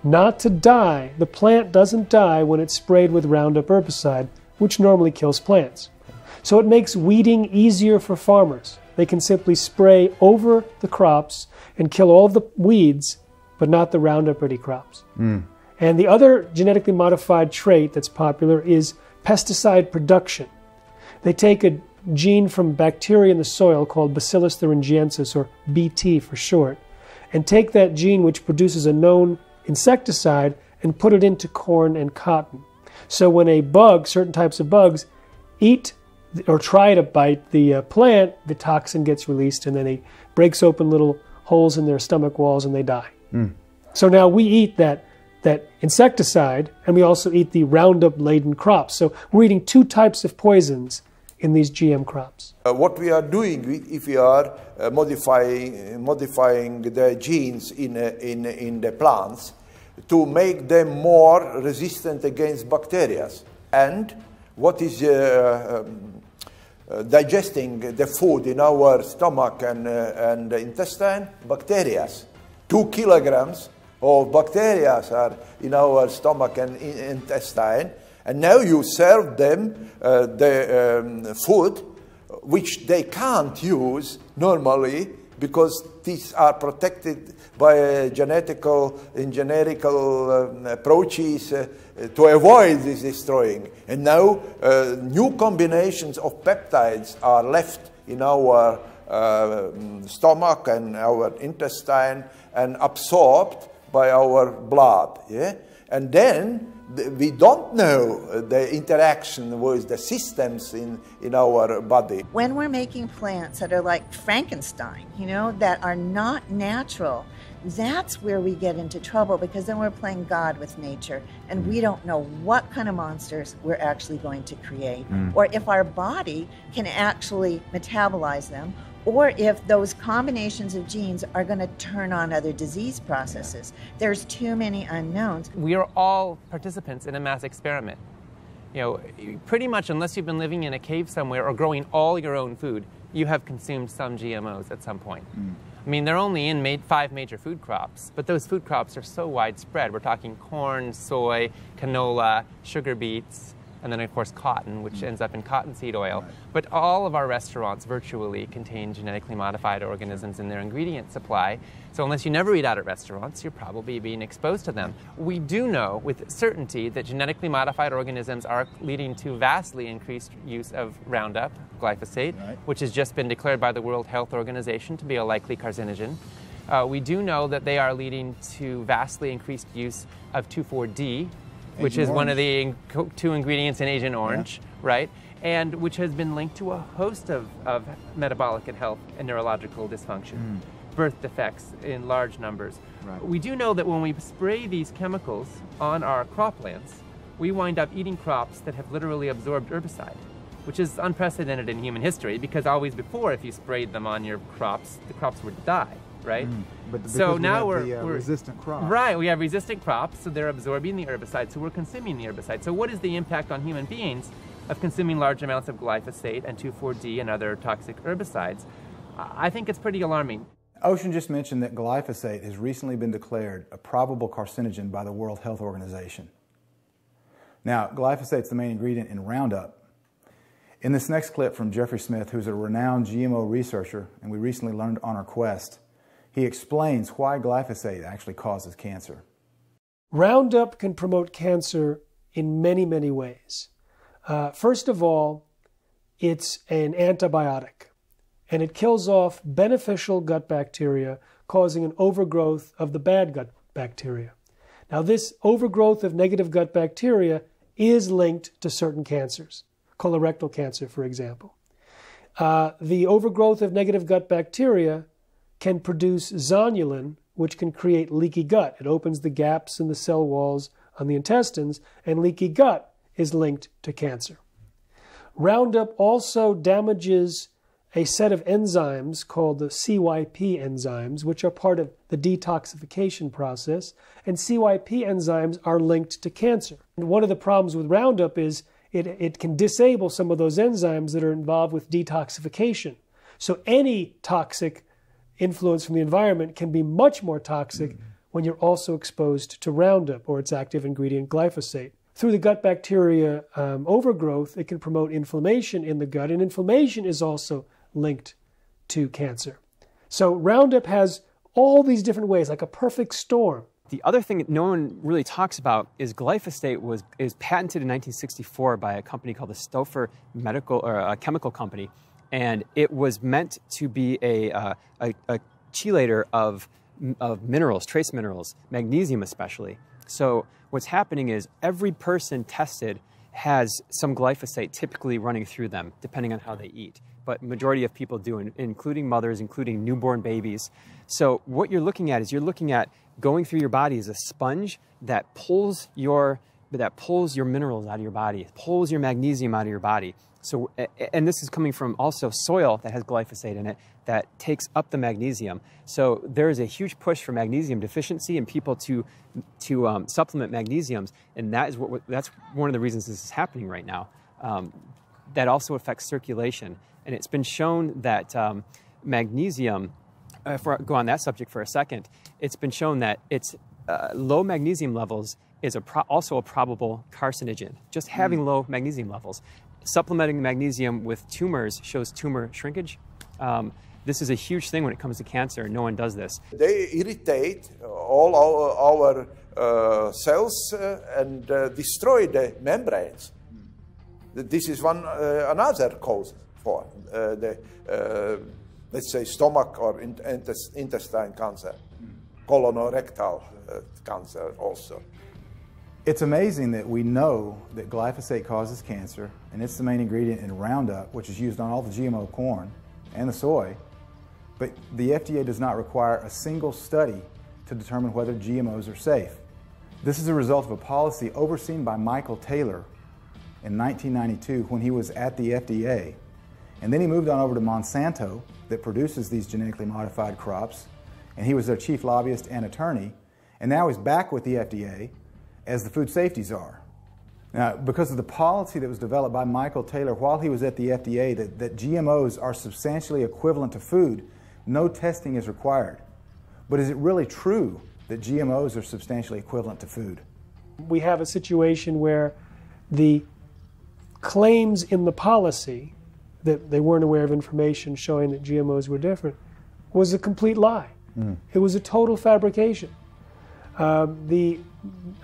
not to die. The plant doesn't die when it's sprayed with Roundup herbicide, which normally kills plants. So it makes weeding easier for farmers. They can simply spray over the crops and kill all the weeds, but not the Roundup Ready crops. And the other genetically modified trait that's popular is pesticide production. They take a gene from bacteria in the soil called Bacillus thuringiensis, or BT for short, and take that gene, which produces a known insecticide, and put it into corn and cotton. So when a bug, certain types of bugs, eat or try to bite the plant, the toxin gets released, and then it breaks open little holes in their stomach walls and they die. So now we eat that insecticide, and we also eat the Roundup-laden crops. So we're eating 2 types of poisons in these GM crops. What we are doing if we are modifying the genes in the plants to make them more resistant against bacteria. And what is digesting the food in our stomach and intestine? Bacteria. 2 kilograms of bacteria are in our stomach and intestine, and now you serve them the food which they can't use normally because these are protected by genetical approaches to avoid this destroying. And now new combinations of peptides are left in our stomach and our intestine and absorbed by our blood. Yeah? And then we don't know the interaction with the systems in our body. When we're making plants that are like Frankenstein, you know, that are not natural, that's where we get into trouble, because then we're playing God with nature and we don't know what kind of monsters we're actually going to create, or if our body can actually metabolize them, or if those combinations of genes are going to turn on other disease processes. There's too many unknowns. We are all participants in a mass experiment. You know, pretty much unless you've been living in a cave somewhere or growing all your own food, you have consumed some GMOs at some point. I mean, they're only in 5 major food crops, but those food crops are so widespread. We're talking corn, soy, canola, sugar beets, and then of course cotton, which ends up in cottonseed oil. Right. But all of our restaurants virtually contain genetically modified organisms in their ingredient supply. So unless you never eat out at restaurants, you're probably being exposed to them. We do know with certainty that genetically modified organisms are leading to vastly increased use of Roundup, glyphosate, which has just been declared by the World Health Organization to be a likely carcinogen. We do know that they are leading to vastly increased use of 2,4-D, which is one of the 2 ingredients in Agent Orange, right? And which has been linked to a host of metabolic and health and neurological dysfunction, birth defects in large numbers. Right. We do know that when we spray these chemicals on our croplands, we wind up eating crops that have literally absorbed herbicide, which is unprecedented in human history, because always before, if you sprayed them on your crops, the crops would die. Right? But so now we're resistant crops. Right, we have resistant crops, so they're absorbing the herbicide, so we're consuming the herbicide. So what is the impact on human beings of consuming large amounts of glyphosate and 2,4-D and other toxic herbicides? I think it's pretty alarming. Ocean just mentioned that glyphosate has recently been declared a probable carcinogen by the World Health Organization. Now, glyphosate is the main ingredient in Roundup. In this next clip from Jeffrey Smith, who's a renowned GMO researcher, and we recently learned on our quest, he explains why glyphosate actually causes cancer. Roundup can promote cancer in many, many ways. First of all, it's an antibiotic, and it kills off beneficial gut bacteria, causing an overgrowth of the bad gut bacteria. Now, this overgrowth of negative gut bacteria is linked to certain cancers, colorectal cancer, for example. The overgrowth of negative gut bacteria can produce zonulin, which can create leaky gut. It opens the gaps in the cell walls on the intestines, and leaky gut is linked to cancer. Roundup also damages a set of enzymes called the CYP enzymes, which are part of the detoxification process, and CYP enzymes are linked to cancer. And one of the problems with Roundup is it can disable some of those enzymes that are involved with detoxification. So any toxic influence from the environment can be much more toxic when you're also exposed to Roundup or its active ingredient glyphosate. Through the gut bacteria overgrowth, it can promote inflammation in the gut, and inflammation is also linked to cancer. So Roundup has all these different ways, like a perfect storm. The other thing that no one really talks about is glyphosate is patented in 1964 by a company called the Stouffer chemical company. And it was meant to be a chelator of minerals, trace minerals, magnesium especially. So what's happening is every person tested has some glyphosate typically running through them, depending on how they eat. But majority of people do, including mothers, including newborn babies. So what you're looking at is going through your body as a sponge that pulls your minerals out of your body, pulls your magnesium out of your body. So, and this is coming from also soil that has glyphosate in it that takes up the magnesium. So there is a huge push for magnesium deficiency and people to supplement magnesiums, and that's one of the reasons this is happening right now. That also affects circulation, and it's been shown that magnesium. If I go on that subject for a second, it's been shown that it's low magnesium levels is also a probable carcinogen. Just having low magnesium levels. Supplementing magnesium with tumors shows tumor shrinkage. This is a huge thing when it comes to cancer. No one does this. They irritate all our cells and destroy the membranes. This is another cause for let's say stomach or intestine cancer, colorectal cancer also. It's amazing that we know that glyphosate causes cancer, and it's the main ingredient in Roundup, which is used on all the GMO corn and the soy, but the FDA does not require a single study to determine whether GMOs are safe. This is a result of a policy overseen by Michael Taylor in 1992 when he was at the FDA, and then he moved on over to Monsanto that produces these genetically modified crops, and he was their chief lobbyist and attorney, and now he's back with the FDA as the food safety czar. Now, because of the policy that was developed by Michael Taylor while he was at the FDA that GMOs are substantially equivalent to food, no testing is required. But is it really true that GMOs are substantially equivalent to food? We have a situation where the claims in the policy that they weren't aware of information showing that GMOs were different was a complete lie. It was a total fabrication. The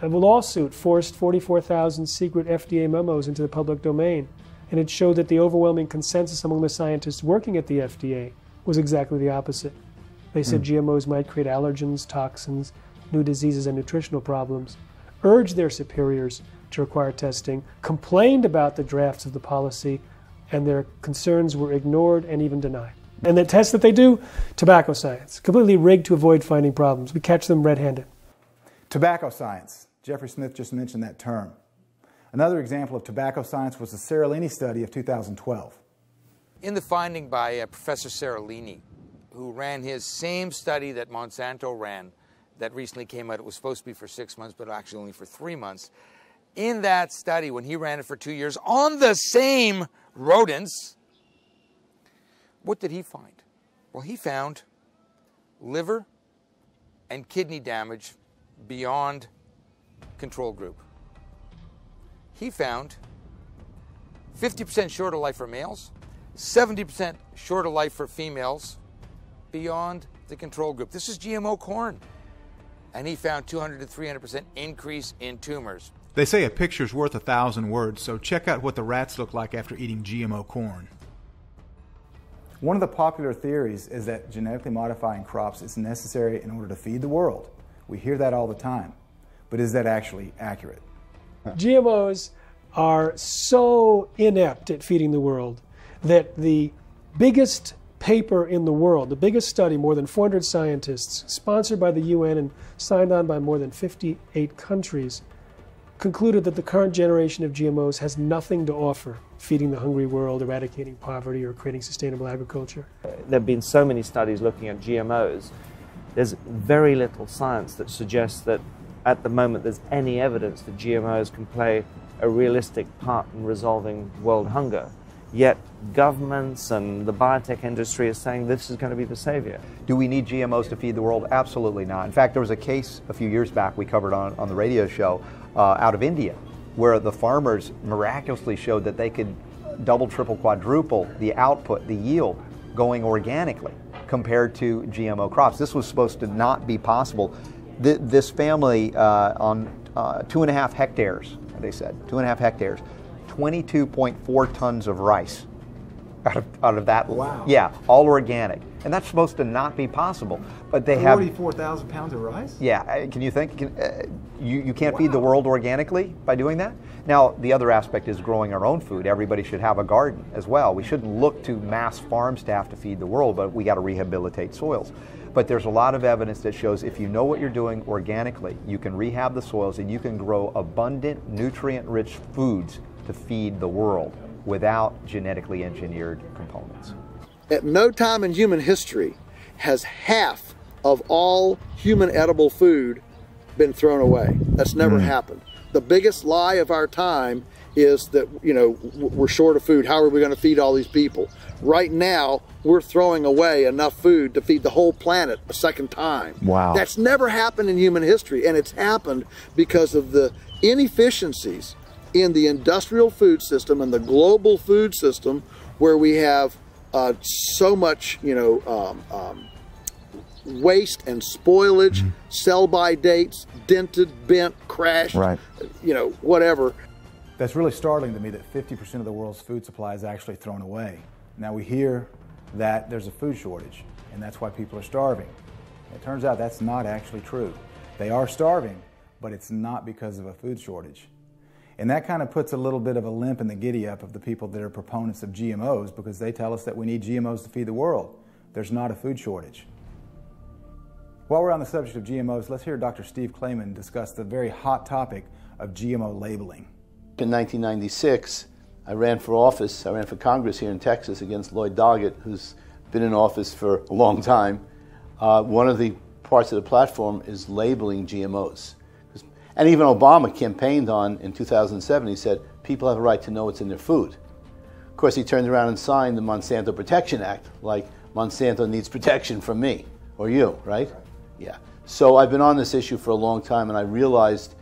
lawsuit forced 44,000 secret FDA memos into the public domain, and it showed that the overwhelming consensus among the scientists working at the FDA was exactly the opposite. They said GMOs might create allergens, toxins, new diseases, and nutritional problems, urged their superiors to require testing, complained about the drafts of the policy, and their concerns were ignored and even denied. And the tests that they do, tobacco science, completely rigged to avoid finding problems. We catch them red-handed. Tobacco science. Jeffrey Smith just mentioned that term. Another example of tobacco science was the Seralini study of 2012. In the finding by Professor Seralini, who ran his same study that Monsanto ran, that recently came out, it was supposed to be for 6 months, but actually only for 3 months. In that study, when he ran it for 2 years, on the same rodents, what did he find? Well, he found liver and kidney damage beyond control group. He found 50% shorter life for males, 70% shorter life for females beyond the control group. This is GMO corn. And he found 200 to 300% increase in tumors. They say a picture's worth 1,000 words, so check out what the rats look like after eating GMO corn. One of the popular theories is that genetically modifying crops is necessary in order to feed the world. We hear that all the time. But is that actually accurate? GMOs are so inept at feeding the world that the biggest paper in the world, the biggest study, more than 400 scientists, sponsored by the UN and signed on by more than 58 countries, concluded that the current generation of GMOs has nothing to offer feeding the hungry world, eradicating poverty, or creating sustainable agriculture. There have been so many studies looking at GMOs. There's very little science that suggests that at the moment there's any evidence that GMOs can play a realistic part in resolving world hunger. Yet governments and the biotech industry is saying this is going to be the savior. Do we need GMOs to feed the world? Absolutely not. In fact, there was a case a few years back we covered on the radio show out of India, where the farmers miraculously showed that they could double, triple, quadruple the output, the yield, going organically compared to GMO crops. This was supposed to not be possible. This family on 2.5 hectares, they said, 2.5 hectares, 22.4 tons of rice out of that. Wow. Yeah, all organic. And that's supposed to not be possible. But they have 44,000 pounds of rice? Yeah, can you think? You can't feed the world organically by doing that? Now, the other aspect is growing our own food. Everybody should have a garden as well. We shouldn't look to mass farm staff to feed the world, but we got to rehabilitate soils. But there's a lot of evidence that shows if you know what you're doing organically, you can rehab the soils and you can grow abundant, nutrient-rich foods to feed the world without genetically engineered components. At no time in human history has half of all human edible food been thrown away. That's never happened. The biggest lie of our time is that, you know, we're short of food. How are we going to feed all these people? Right now, we're throwing away enough food to feed the whole planet a second time. Wow. That's never happened in human history, and it's happened because of the inefficiencies in the industrial food system and the global food system, where we have so much, you know, waste and spoilage, sell-by dates, dented, bent, crashed, you know, whatever. That's really startling to me that 50% of the world's food supply is actually thrown away. Now we hear that there's a food shortage, and that's why people are starving. It turns out that's not actually true. They are starving, but it's not because of a food shortage. And that kind of puts a little bit of a limp in the giddy-up of the people that are proponents of GMOs, because they tell us that we need GMOs to feed the world. There's not a food shortage. While we're on the subject of GMOs, let's hear Dr. Steve Clayman discuss the very hot topic of GMO labeling. In 1996, I ran for office. I ran for Congress here in Texas against Lloyd Doggett, who's been in office for a long time. One of the parts of the platform is labeling GMOs. And even Obama campaigned on, in 2007, he said, people have a right to know what's in their food. Of course, he turned around and signed the Monsanto Protection Act, like Monsanto needs protection from me, or you, right? Yeah. So I've been on this issue for a long time, and I realized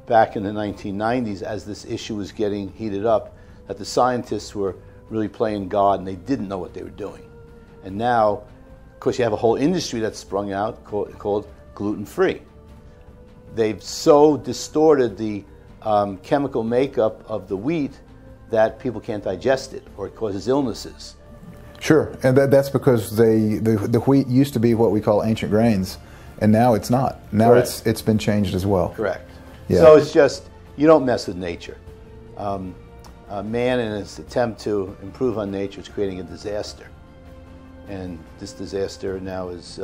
back in the 1990s, as this issue was getting heated up, that the scientists were really playing God, and they didn't know what they were doing. And now, of course, you have a whole industry that's sprung out called gluten-free. They've so distorted the chemical makeup of the wheat that people can't digest it, or it causes illnesses. Sure, and that's because the wheat used to be what we call ancient grains, and now it's not. Now it's been changed as well. Correct. Yeah. So it's just, you don't mess with nature. Man, in his attempt to improve on nature, is creating a disaster. And this disaster now is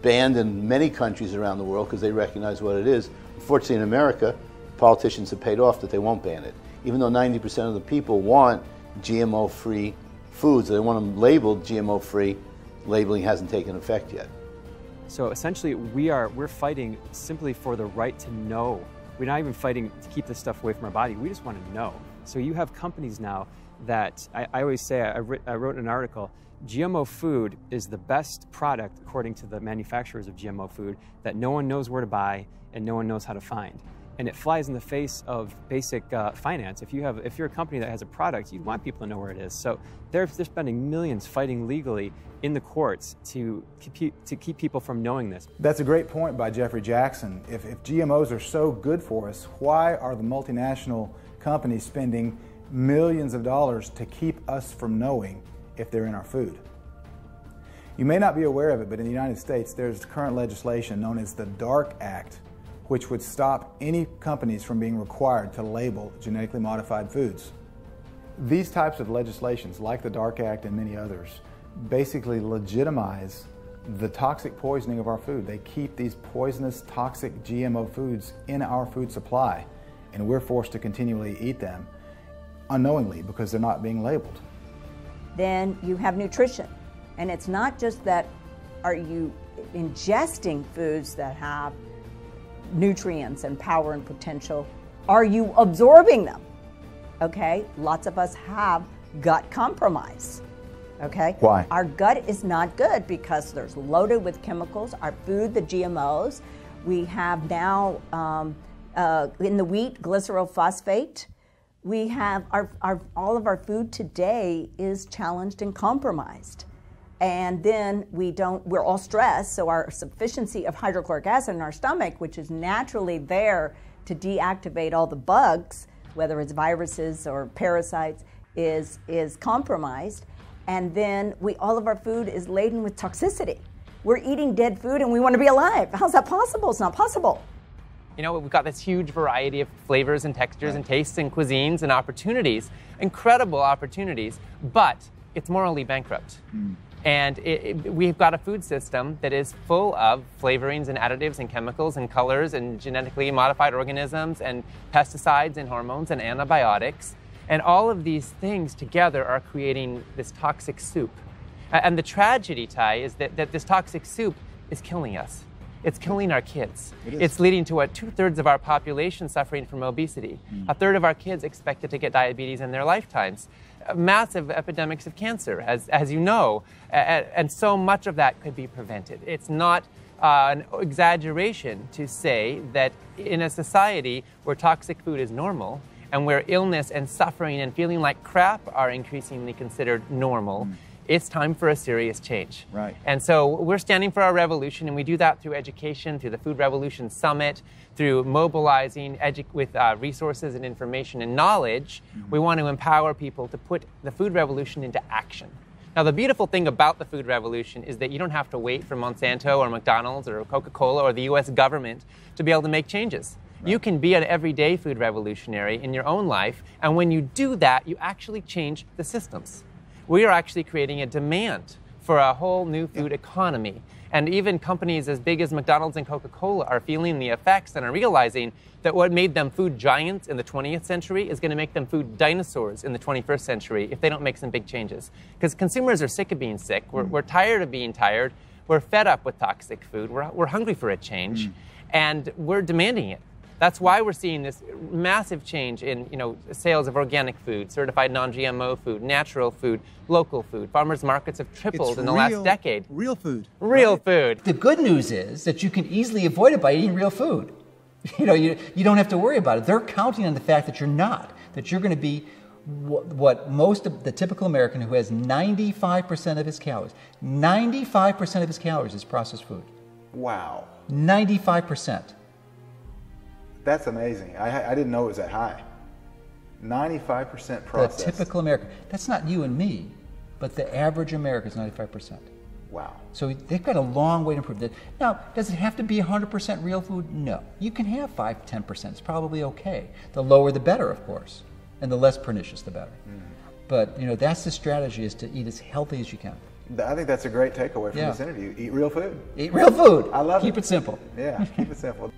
banned in many countries around the world because they recognize what it is. Unfortunately, in America, politicians have paid off that they won't ban it. Even though 90% of the people want GMO-free foods, they want them labeled GMO-free, labeling hasn't taken effect yet. So essentially, we're fighting simply for the right to know. We're not even fighting to keep this stuff away from our body. We just want to know. So you have companies now that, I always say, I wrote an article, GMO food is the best product, according to the manufacturers of GMO food, that no one knows where to buy and no one knows how to find. And it flies in the face of basic finance. If you're a company that has a product, you want people to know where it is. So they're spending millions fighting legally in the courts to keep people from knowing this. That's a great point by Jeffrey Jackson. If GMOs are so good for us, why are the multinational companies spending millions of dollars to keep us from knowing if they're in our food? You may not be aware of it, but in the United States, there's current legislation known as the DARK Act, which would stop any companies from being required to label genetically modified foods. These types of legislations, like the DARK Act and many others, basically legitimize the toxic poisoning of our food. They keep these poisonous, toxic GMO foods in our food supply, and we're forced to continually eat them unknowingly because they're not being labeled. Then you have nutrition. And it's not just that are you ingesting foods that have nutrients and power and potential, are you absorbing them? Okay, lots of us have gut compromise. Okay? Why? Our gut is not good because there's loaded with chemicals. Our food, the GMOs, we have now in the wheat, glycerophosphate. We have all of our food today is challenged and compromised. And then we're all stressed, so our sufficiency of hydrochloric acid in our stomach, which is naturally there to deactivate all the bugs, whether it's viruses or parasites, is compromised. And then all of our food is laden with toxicity. We're eating dead food and we want to be alive. How's that possible? It's not possible. You know, we've got this huge variety of flavors and textures and tastes and cuisines and opportunities, incredible opportunities, but it's morally bankrupt. And we've got a food system that is full of flavorings and additives and chemicals and colors and genetically modified organisms and pesticides and hormones and antibiotics. And all of these things together are creating this toxic soup. And the tragedy, Ty, is that this toxic soup is killing us. It's killing our kids. It's leading to 2/3 of our population suffering from obesity. 1/3 of our kids expected to get diabetes in their lifetimes. Massive epidemics of cancer, as you know, and so much of that could be prevented. It's not an exaggeration to say that in a society where toxic food is normal and where illness and suffering and feeling like crap are increasingly considered normal, it's time for a serious change. Right. And so we're standing for our revolution, and we do that through education, through the Food Revolution Summit, through mobilizing with resources and information and knowledge. We want to empower people to put the food revolution into action. Now, the beautiful thing about the food revolution is that you don't have to wait for Monsanto or McDonald's or Coca-Cola or the US government to be able to make changes. Right. You can be an everyday food revolutionary in your own life, and when you do that, you actually change the systems. We are actually creating a demand for a whole new food economy. And even companies as big as McDonald's and Coca-Cola are feeling the effects and are realizing that what made them food giants in the 20th century is going to make them food dinosaurs in the 21st century if they don't make some big changes. Because consumers are sick of being sick. We're tired of being tired. We're fed up with toxic food. We're hungry for a change. And we're demanding it. That's why we're seeing this massive change in sales of organic food, certified non-GMO food, natural food, local food. Farmers markets have tripled in the last decade. Real food. Real food. The good news is that you can easily avoid it by eating real food. You don't have to worry about it. They're counting on the fact that you're not, that you're going to be what most of the typical American who has 95% of his calories, 95% of his calories is processed food. Wow. 95%. That's amazing. I didn't know it was that high. 95% processed. The typical American. That's not you and me, but the average American is 95%. Wow. So they've got a long way to improve that. Now, does it have to be 100% real food? No. You can have 5-10%. It's probably okay. The lower the better, of course. And the less pernicious the better. But, that's the strategy, is to eat as healthy as you can. I think that's a great takeaway from this interview. Eat real food. Eat real food. I love it. Keep it simple. Yeah, keep it simple.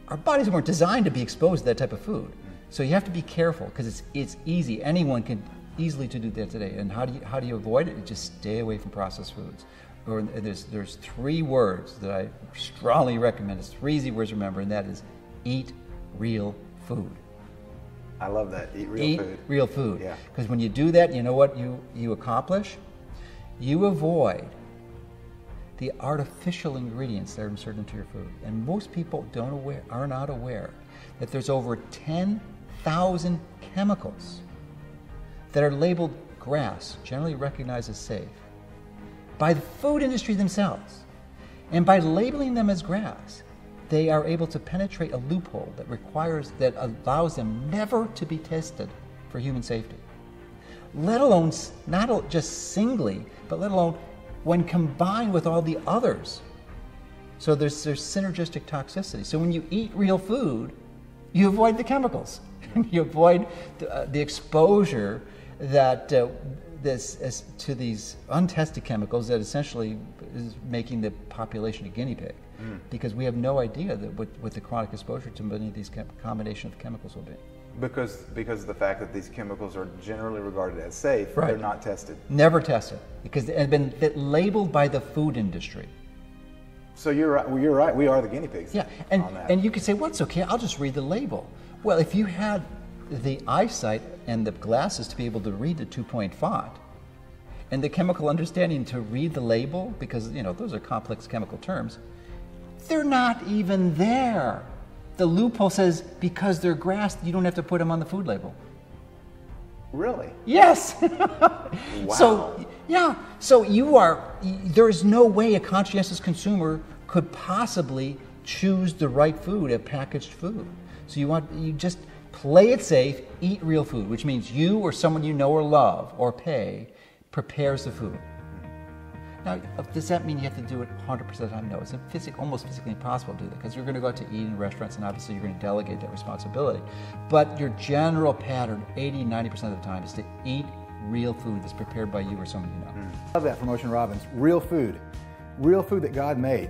Our bodies weren't designed to be exposed to that type of food. So you have to be careful, because it's easy. Anyone can easily to do that today. And how do you avoid it? Just stay away from processed foods. Or there's 3 words that I strongly recommend. It's 3 easy words to remember, and that is eat real food. I love that. Eat real food. Eat real food. Yeah. Because when you do that, you know what you accomplish? You avoid the artificial ingredients that are inserted into your food. And most people are not aware that there's over 10,000 chemicals that are labeled GRAS, generally recognized as safe, by the food industry themselves. And by labeling them as GRAS, they are able to penetrate a loophole that allows them never to be tested for human safety. Let alone, not just singly, but let alone when combined with all the others. So there's synergistic toxicity. So when you eat real food, you avoid the chemicals. You avoid the exposure that to these untested chemicals that essentially is making the population a guinea pig. Because we have no idea that what the chronic exposure to many of these combination of chemicals will be. Because of the fact that these chemicals are generally regarded as safe, right. They're not tested. Never tested, because they have been labeled by the food industry. So you're right. Well, you're right. We are the guinea pigs. Yeah, and you could say, well, it's okay. I'll just read the label. Well, if you had the eyesight and the glasses to be able to read the 2-point font, and the chemical understanding to read the label, because those are complex chemical terms, they're not even there. The loophole says because they're GRAS, you don't have to put them on the food label. Really? Yes. Wow. So there is no way a conscientious consumer could possibly choose the right food, a packaged food. So you just play it safe, eat real food, which means you or someone you know or love or pay prepares the food. Now, does that mean you have to do it 100% of the time? No, it's almost physically impossible to do that, because you're going to go out to eat in restaurants, and obviously you're going to delegate that responsibility. But your general pattern, 80-90% of the time, is to eat real food that's prepared by you or someone you know. I love that from Ocean Robbins. Real food that God made.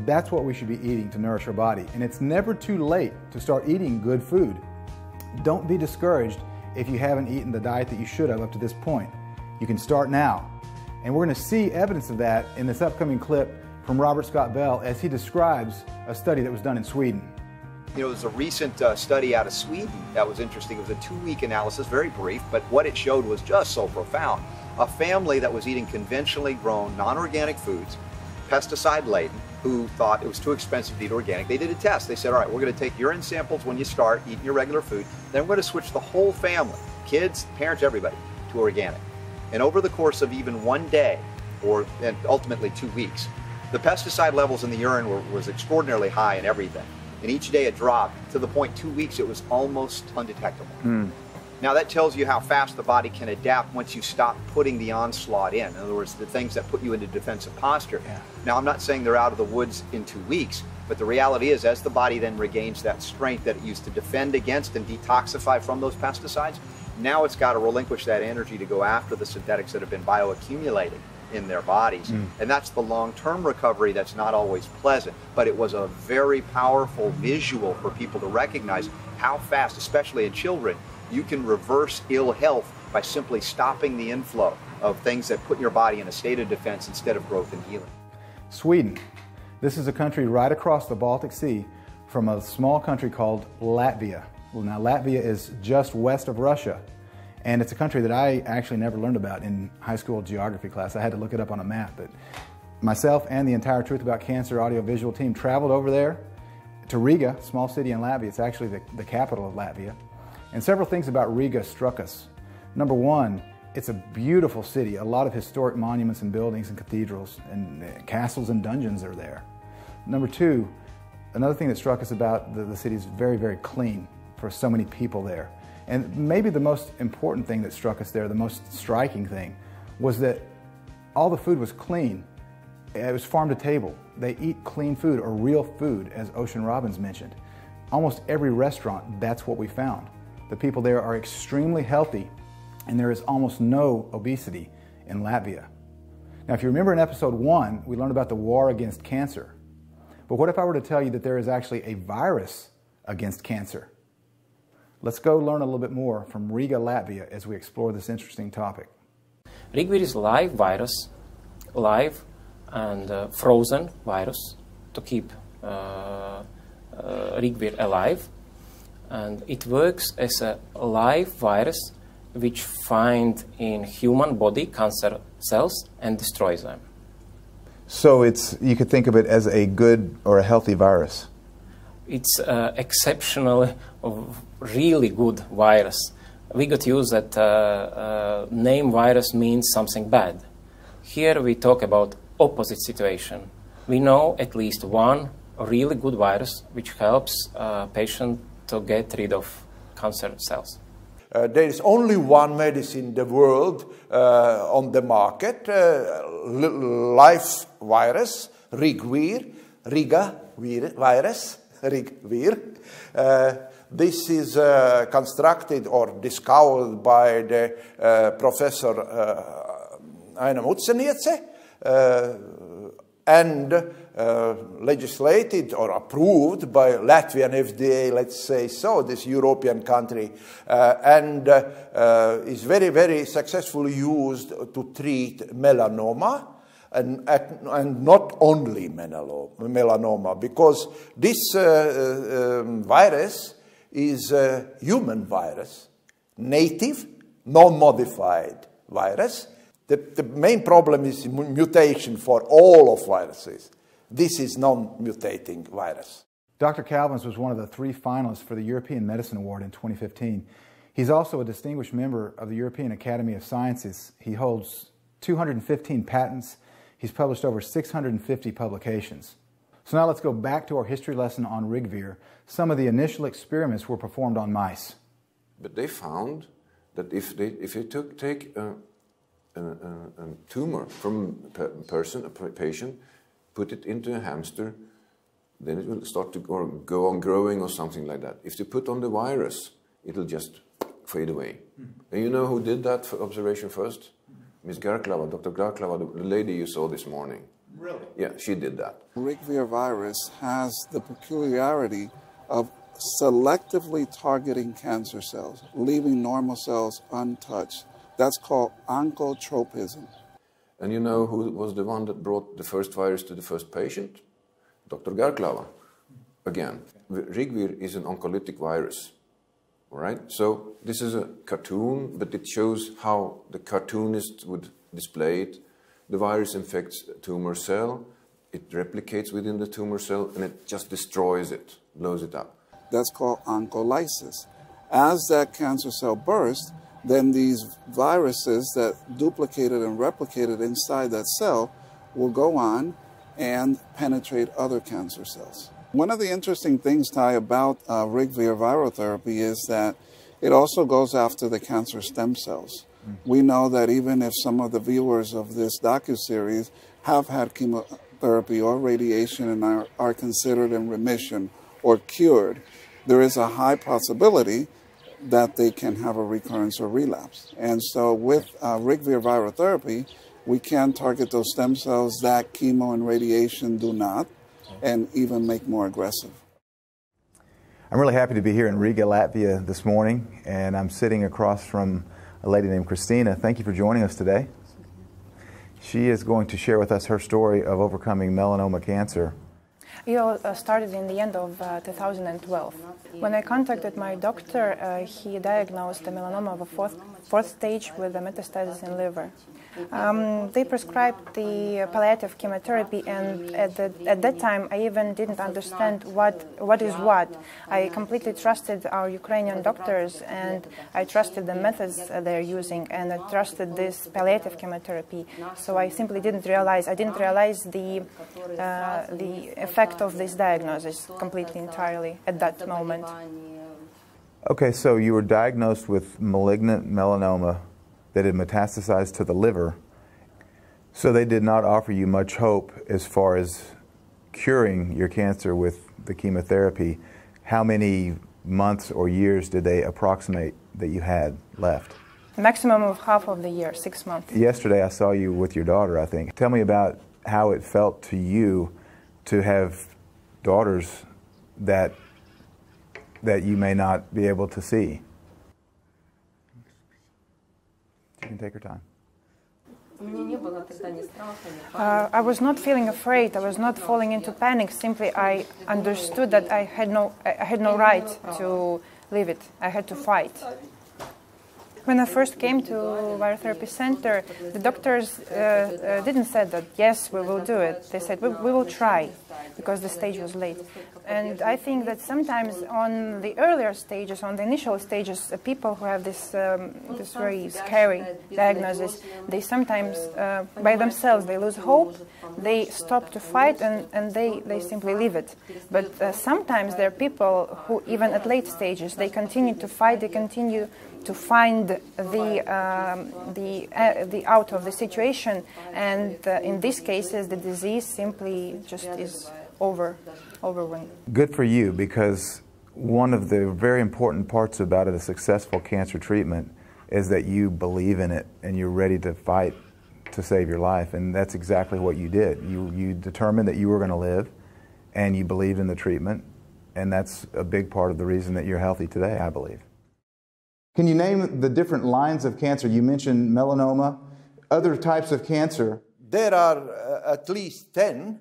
That's what we should be eating to nourish our body. And it's never too late to start eating good food. Don't be discouraged if you haven't eaten the diet that you should have up to this point. You can start now. And we're going to see evidence of that in this upcoming clip from Robert Scott Bell as he describes a study that was done in Sweden. There's a recent study out of Sweden that was interesting. It was a 2-week analysis, very brief, but what it showed was just so profound. A family that was eating conventionally grown, non-organic foods, pesticide-laden, who thought it was too expensive to eat organic. They did a test. They said, all right, we're going to take urine samples when you start eating your regular food. Then we're going to switch the whole family, kids, parents, everybody, to organic. And over the course of even one day, and ultimately 2 weeks, the pesticide levels in the urine was extraordinarily high in everything. And each day it dropped to the point 2 weeks it was almost undetectable. Now that tells you how fast the body can adapt once you stop putting the onslaught in. In other words, the things that put you into defensive posture. Yeah. Now I'm not saying they're out of the woods in 2 weeks, but the reality is as the body then regains that strength that it used to defend against and detoxify from those pesticides, now it's got to relinquish that energy to go after the synthetics that have been bioaccumulating in their bodies. And that's the long-term recovery that's not always pleasant, but it was a very powerful visual for people to recognize how fast, especially in children, you can reverse ill health by simply stopping the inflow of things that put your body in a state of defense instead of growth and healing. Sweden. This is a country right across the Baltic Sea from a small country called Latvia. Well, now Latvia is just west of Russia, and it's a country that I actually never learned about in high school geography class. I had to look it up on a map, but myself and the entire Truth About Cancer audiovisual team traveled over there to Riga, small city in Latvia. It's actually the capital of Latvia. And several things about Riga struck us. Number one, it's a beautiful city. A lot of historic monuments and buildings and cathedrals and castles and dungeons are there. Number two, another thing that struck us about the city is very, very clean for so many people there. And maybe the most important thing that struck us there, the most striking thing, was that all the food was clean. It was farm to table. They eat clean food, or real food, as Ocean Robbins mentioned. Almost every restaurant, that's what we found. The people there are extremely healthy, and there is almost no obesity in Latvia. Now, if you remember in episode 1, we learned about the war against cancer. But what if I were to tell you that there is actually a virus against cancer? Let's go learn a little bit more from Riga, Latvia, as we explore this interesting topic. RIGVIR is a live virus, live and frozen virus to keep RIGVIR alive. And it works as a live virus which finds in human body cancer cells and destroys them. So you could think of it as a good or a healthy virus? It's exceptionally really good virus. We got used that name virus means something bad. Here we talk about opposite situation. We know at least one really good virus which helps patient to get rid of cancer cells. There is only one medicine in the world on the market, live virus, RIGVIR, Riga virus, RIGVIR. This is constructed or discovered by the Professor Aina Mutseniece and legislated or approved by Latvian FDA, let's say so, this European country, and is very, very successfully used to treat melanoma, and not only melanoma, because this virus is a human virus, native, non-modified virus. The main problem is mutation for all of viruses. This is non-mutating virus. Dr. Calvins was one of the 3 finalists for the European Medicine Award in 2015. He's also a distinguished member of the European Academy of Sciences. He holds 215 patents. He's published over 650 publications. So now let's go back to our history lesson on RIGVIR. Some of the initial experiments were performed on mice. But they found that if you take a tumor from a patient, put it into a hamster, then it will start to go on growing or something like that. If you put on the virus, it'll just fade away. And you know who did that observation first? Ms. Garklava, Dr. Garklava, the lady you saw this morning. Really? Yeah, she did that. RIGVIR virus has the peculiarity of selectively targeting cancer cells, leaving normal cells untouched. That's called oncotropism. And you know who was the one that brought the first virus to the first patient? Dr. Garklava. Again, RIGVIR is an oncolytic virus. All right? So this is a cartoon, but it shows how the cartoonist would display it. The virus infects a tumor cell, it replicates within the tumor cell, and it just destroys it, blows it up. That's called oncolysis. As that cancer cell bursts, then these viruses that duplicated and replicated inside that cell will go on and penetrate other cancer cells. One of the interesting things, Ty, about RIGVIR viral therapy is that it also goes after the cancer stem cells. We know that even if some of the viewers of this docuseries have had chemotherapy or radiation and are considered in remission or cured, there is a high possibility that they can have a recurrence or relapse. And so with Rigvir virotherapy, we can target those stem cells that chemo and radiation do not, and even make more aggressive. I'm really happy to be here in Riga, Latvia this morning, and I'm sitting across from a lady named Christina. Thank you for joining us today. She is going to share with us her story of overcoming melanoma cancer. It all started in the end of 2012. When I contacted my doctor, he diagnosed the melanoma of a fourth stage with a metastasis in liver. They prescribed the palliative chemotherapy, and at that time I even didn't understand what is what. I completely trusted our Ukrainian doctors, and I trusted the methods they're using, and I trusted this palliative chemotherapy. So I simply didn't realize the effect of this diagnosis completely entirely at that moment. Okay, so you were diagnosed with malignant melanoma that had metastasized to the liver. So they did not offer you much hope as far as curing your cancer with the chemotherapy. How many months or years did they approximate that you had left? Maximum of half of the year, 6 months. Yesterday I saw you with your daughter, I think. Tell me about how it felt to you to have daughters that you may not be able to see. You can take your time. I was not feeling afraid. I was not falling into panic. Simply, I understood that I had no right to leave it. I had to fight. When I first came to Virotherapy Center, the doctors didn't say that, yes, we will do it. They said, we will try, because the stage was late. And I think that sometimes on the earlier stages, on the initial stages, people who have this very scary diagnosis, they sometimes, by themselves, they lose hope, they stop to fight, and they simply leave it. But sometimes there are people who, even at late stages, they continue to fight, they continue to find the out of the situation, and in these cases the disease simply just is over when. Good for you, because one of the very important parts about a successful cancer treatment is that you believe in it and you're ready to fight to save your life, and that's exactly what you did. You determined that you were going to live, and you believed in the treatment, and that's a big part of the reason that you're healthy today, I believe. Can you name the different lines of cancer? You mentioned melanoma, other types of cancer. There are at least 10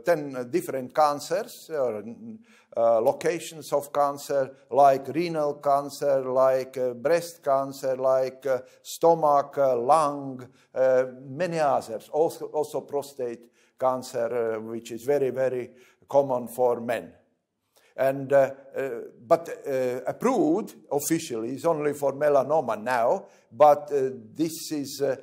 10 different cancers, locations of cancer, like renal cancer, like breast cancer, like stomach, lung, many others. Also prostate cancer, which is very, very common for men. And, but approved officially is only for melanoma now, but this is a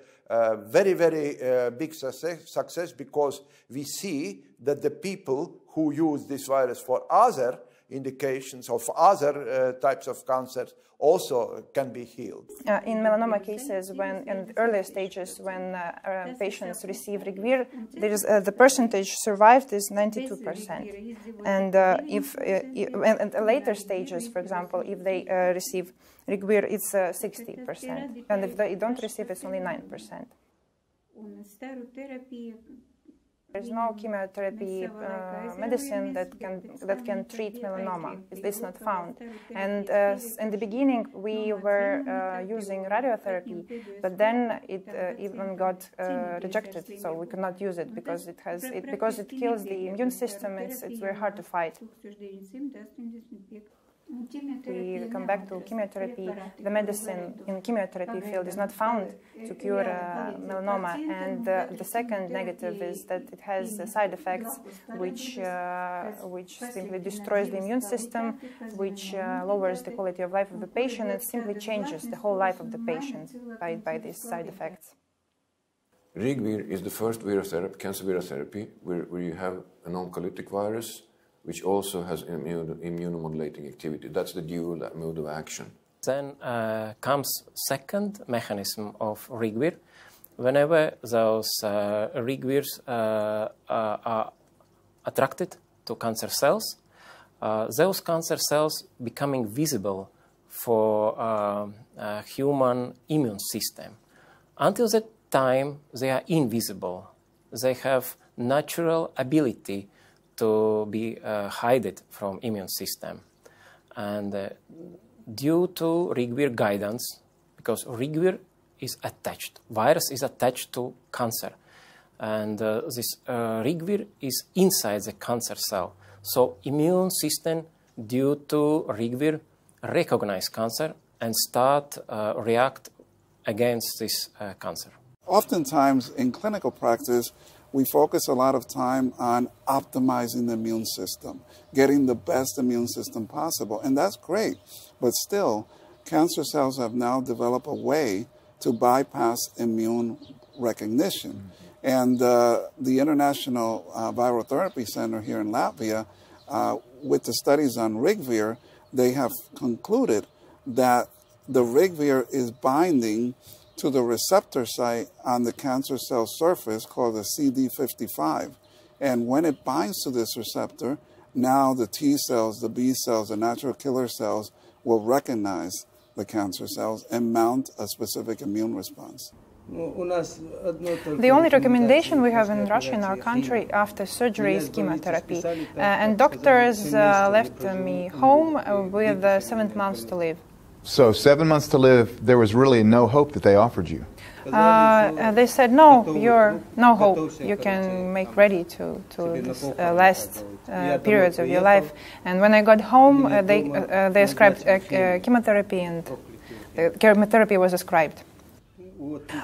very, very big success, because we see that the people who use this virus for other indications of other types of cancers also can be healed. In melanoma cases, when in earlier stages, when patients receive Rigvir, there is the percentage survived is 92%, and if in later stages, for example, if they receive Rigvir, it's 60%, and if they don't receive, it's only 9%. There's no chemotherapy medicine that can treat melanoma. It's not found. And in the beginning, we were using radiotherapy, but then it even got rejected. So we could not use it because it kills the immune system. It's very hard to fight. We come back to chemotherapy. The medicine in chemotherapy field is not found to cure melanoma, and the second negative is that it has side effects which simply destroys the immune system, which lowers the quality of life of the patient, and simply changes the whole life of the patient by these side effects. Rigvir is the first cancer virotherapy where you have an oncolytic virus which also has immunomodulating activity. That's the dual mode of action. Then comes second mechanism of Rigvir. Whenever those Rigvirs are attracted to cancer cells, those cancer cells becoming visible for human immune system. Until that time, they are invisible. They have natural ability to be hidden from immune system. And due to Rigvir guidance, because Rigvir is attached, virus is attached to cancer, and this Rigvir is inside the cancer cell. So immune system, due to Rigvir, recognize cancer and start react against this cancer. Oftentimes in clinical practice, we focus a lot of time on optimizing the immune system, getting the best immune system possible, and that's great. But still, cancer cells have now developed a way to bypass immune recognition. And the International Viral Therapy Center here in Latvia, with the studies on Rigvir, they have concluded that the Rigvir is binding to the receptor site on the cancer cell surface called the CD55. And when it binds to this receptor, now the T cells, the B cells, the natural killer cells will recognize the cancer cells and mount a specific immune response. The only recommendation we have in Russia, in our country, after surgery is chemotherapy. And doctors left me home with 7 months to live. So 7 months to live, there was really no hope that they offered you? They said, no, you're no hope. You can make ready to this last periods of your life. And when I got home, they prescribed chemotherapy, and the chemotherapy was prescribed.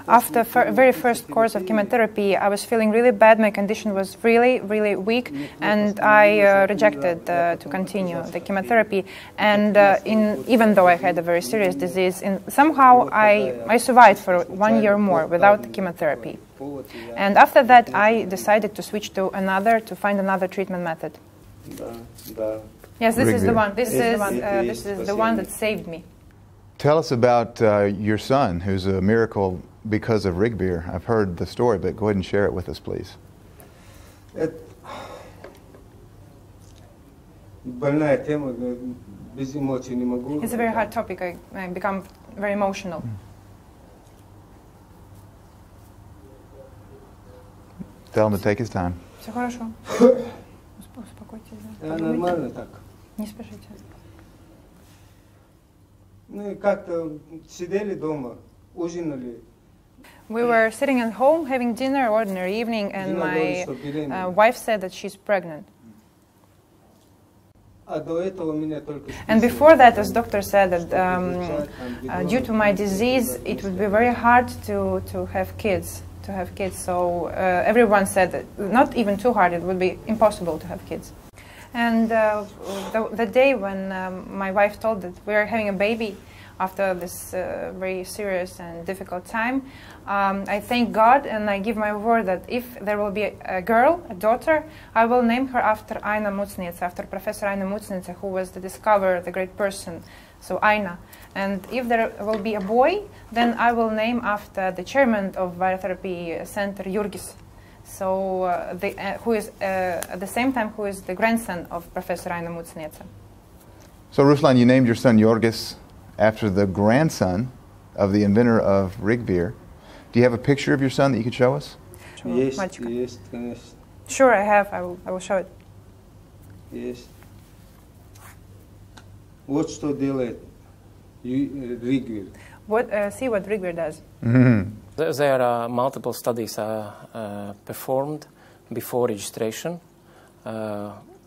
After very first course of chemotherapy, I was feeling really bad. My condition was really, really weak, and I rejected to continue the chemotherapy. And even though I had a very serious disease, somehow I survived for 1 year more without chemotherapy. And after that, I decided to switch to find another treatment method. Yes, this is the one. This is the one that saved me. Tell us about your son, who's a miracle because of Rigvir. I've heard the story, but go ahead and share it with us, please. It's a very hard topic. I become very emotional. Tell him to take his time. Все хорошо. Успокойтесь. Нормально так. Не спешите. Ну и как-то сидели дома, ужинали. We were sitting at home having dinner, ordinary evening, and my wife said that she's pregnant. And before that, as doctor said, that due to my disease, it would be very hard to have kids. So everyone said that not even too hard; it would be impossible to have kids. And the day when my wife told that we are having a baby after this very serious and difficult time, I thank God and I give my word that if there will be a girl, a daughter, I will name her after Aina Mucnitsa, after Professor Aina Mucnitsa, who was the discoverer, the great person, so Aina. And if there will be a boy, then I will name after the chairman of Biotherapy Center, Jurgis. So, who is at the same time who is the grandson of Professor Aina Mucnitsa. So, Ruslan, you named your son Jorgis after the grandson of the inventor of Rigvir. Do you have a picture of your son that you could show us? Yes, Sure, I have. I will show it. Yes. Вот что делает Rigvir. See what Rigvir does. Mm-hmm. There are multiple studies performed before registration.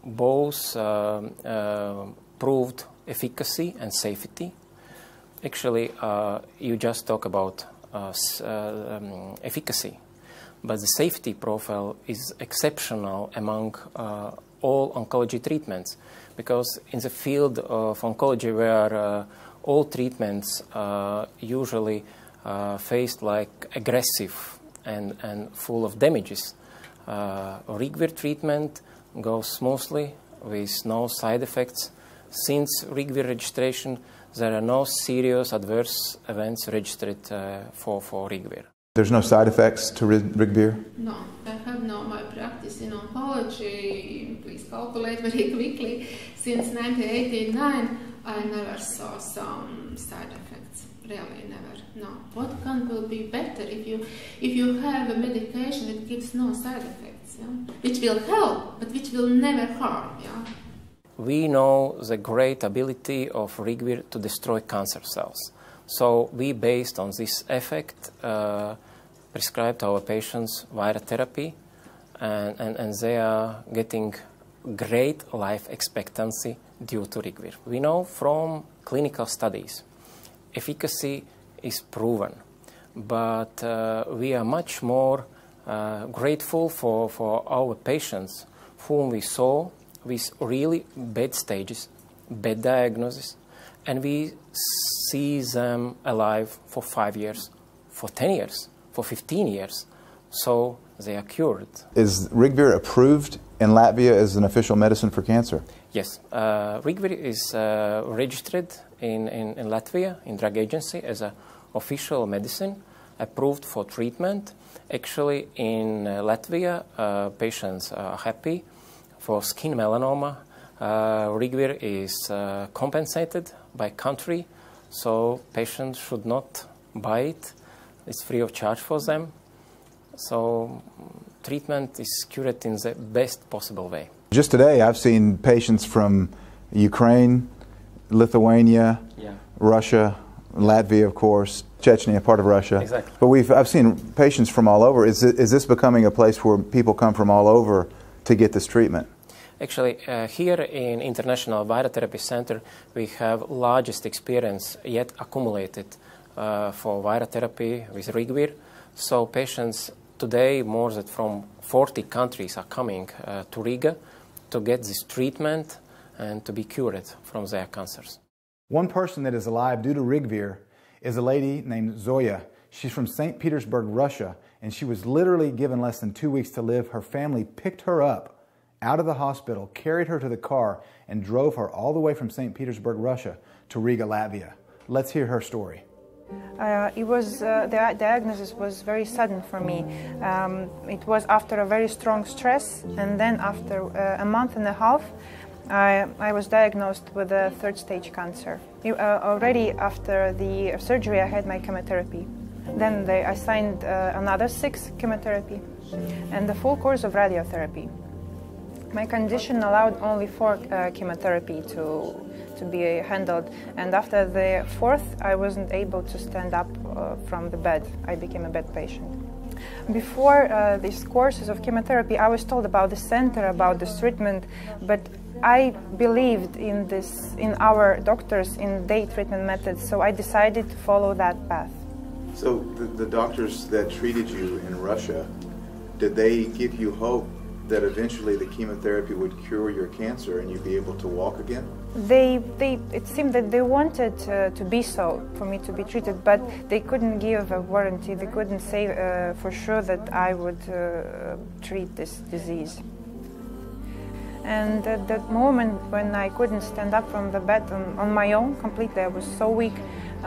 Both proved efficacy and safety. Actually, you just talk about efficacy, but the safety profile is exceptional among all oncology treatments, because in the field of oncology where all treatments usually faced like aggressive and full of damages, Rigvir treatment goes smoothly with no side effects. Since Rigvir registration, there are no serious adverse events registered for Rigvir. There's no side effects to Rigvir? No, I have no malpractice in oncology. Please calculate very quickly. Since 1989, I never saw some side effects. Really, never. No. What will be better if you have a medication that gives no side effects, yeah? Which will help, but which will never harm, yeah? We know the great ability of Rigvir to destroy cancer cells. So we, based on this effect, prescribed our patients viral therapy, and they are getting great life expectancy due to Rigvir. We know from clinical studies, efficacy is proven, but we are much more grateful for our patients whom we saw with really bad stages, bad diagnosis, and we see them alive for 5 years, for 10 years, for 15 years, so they are cured. Is Rigvir approved in Latvia as an official medicine for cancer? Yes, Rigvir is registered in Latvia, in drug agency, as an official medicine, approved for treatment. Actually, in Latvia, patients are happy. For skin melanoma, Rigvir is compensated by country, so patients should not buy it. It's free of charge for them. So treatment is cured in the best possible way. Just today, I've seen patients from Ukraine, Lithuania, Russia, Latvia, of course, Chechnya, part of Russia. Exactly. But I've seen patients from all over. Is this becoming a place where people come from all over to get this treatment? Actually, here in International Viral Therapy Center, we have largest experience yet accumulated for viral therapy with Rigvir. So patients today, more than from 40 countries, are coming to Riga to get this treatment and to be cured from their cancers. One person that is alive due to Rigvir is a lady named Zoya. She's from St. Petersburg, Russia, and she was literally given less than 2 weeks to live. Her family picked her up out of the hospital, carried her to the car, and drove her all the way from St. Petersburg, Russia, to Riga, Latvia. Let's hear her story. The diagnosis was very sudden for me. It was after a very strong stress, and then after a month and a half, I was diagnosed with a third-stage cancer. Already after the surgery, I had my chemotherapy. Then they assigned another 6 chemotherapy and the full course of radiotherapy. My condition allowed only 4 chemotherapy to be handled, and after the 4th, I wasn't able to stand up from the bed. I became a bed patient. Before these courses of chemotherapy, I was told about the center, about this treatment, but I believed in our doctors, in their treatment methods, so I decided to follow that path. So the doctors that treated you in Russia, did they give you hope that eventually the chemotherapy would cure your cancer and you'd be able to walk again? It seemed that they wanted to be so, for me to be treated, but they couldn't give a warranty. They couldn't say for sure that I would treat this disease. And at that moment when I couldn't stand up from the bed on my own completely, I was so weak,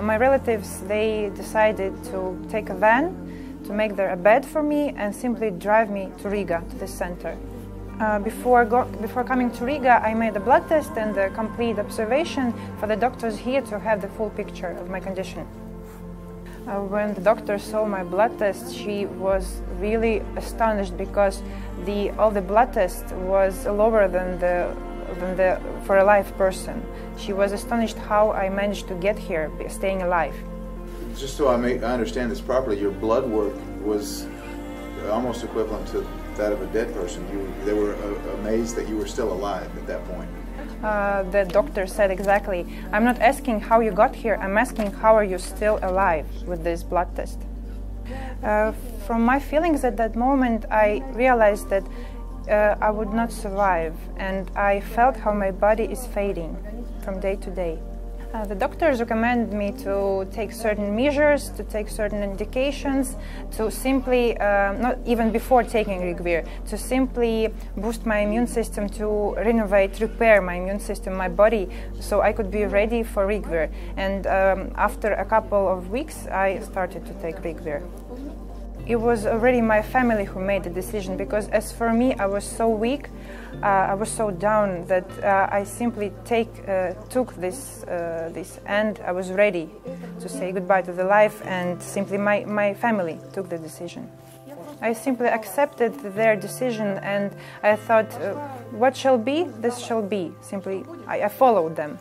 my relatives, they decided to take a van to make there a bed for me and simply drive me to Riga, to the center. Before coming to Riga, I made a blood test and a complete observation for the doctors here to have the full picture of my condition. When the doctor saw my blood test, she was really astonished because all the blood test was lower than for a live person. She was astonished how I managed to get here, staying alive. Just so I understand this properly, your blood work was almost equivalent to that of a dead person. They were amazed that you were still alive at that point. The doctor said exactly, I'm not asking how you got here, I'm asking how are you still alive with this blood test. From my feelings at that moment, I realized that I would not survive, and I felt how my body is fading from day to day. The doctors recommend me to take certain measures, to take certain indications, to simply, not even before taking Rigvir, to simply boost my immune system, to renovate, repair my immune system, my body, so I could be ready for Rigvir. And after a couple of weeks, I started to take Rigvir. It was already my family who made the decision, because as for me, I was so weak, I was so down that I simply took this and I was ready to say goodbye to the life, and simply my family took the decision. I simply accepted their decision, and I thought, what shall be, this shall be. Simply, I followed them.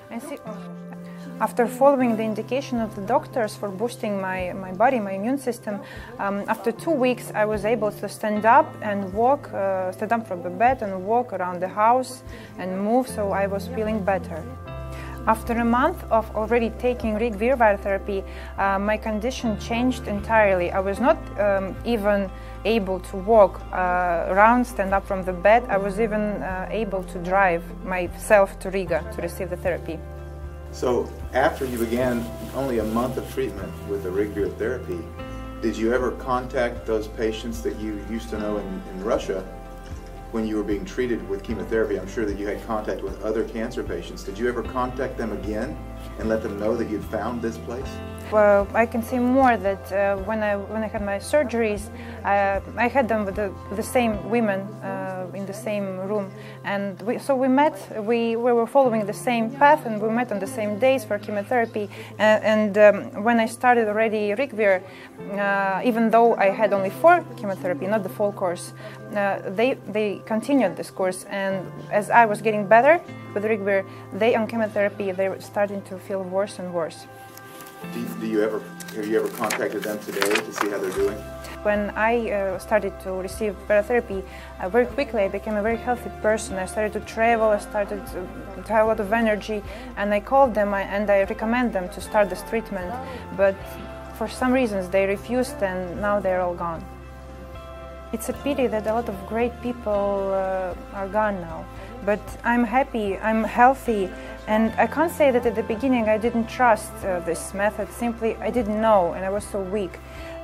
After following the indication of the doctors for boosting my body, my immune system, after 2 weeks I was able to stand up and walk, stand up from the bed and walk around the house and move, so I was feeling better. After a month of already taking Rigvir therapy, my condition changed entirely. I was not even able to walk around, stand up from the bed. I was even able to drive myself to Riga to receive the therapy. So after you began only a month of treatment with the Rigvir therapy, did you ever contact those patients that you used to know in Russia when you were being treated with chemotherapy? I'm sure that you had contact with other cancer patients. Did you ever contact them again and let them know that you'd found this place? Well, I can say more that when I had my surgeries, I had them with the same women in the same room, and so we met. We were following the same path, and we met on the same days for chemotherapy. And when I started already Rigvir, even though I had only 4 chemotherapy, not the full course, they continued this course. And as I was getting better with Rigvir, they on chemotherapy, they were starting to feel worse and worse. Have you ever contacted them today to see how they're doing? When I started to receive therapy, very quickly I became a very healthy person. I started to travel, I started to have a lot of energy, and I called them and I recommend them to start this treatment. But for some reasons they refused, and now they're all gone. It's a pity that a lot of great people are gone now. But I'm happy, I'm healthy, and I can't say that at the beginning I didn't trust this method. Simply I didn't know, and I was so weak.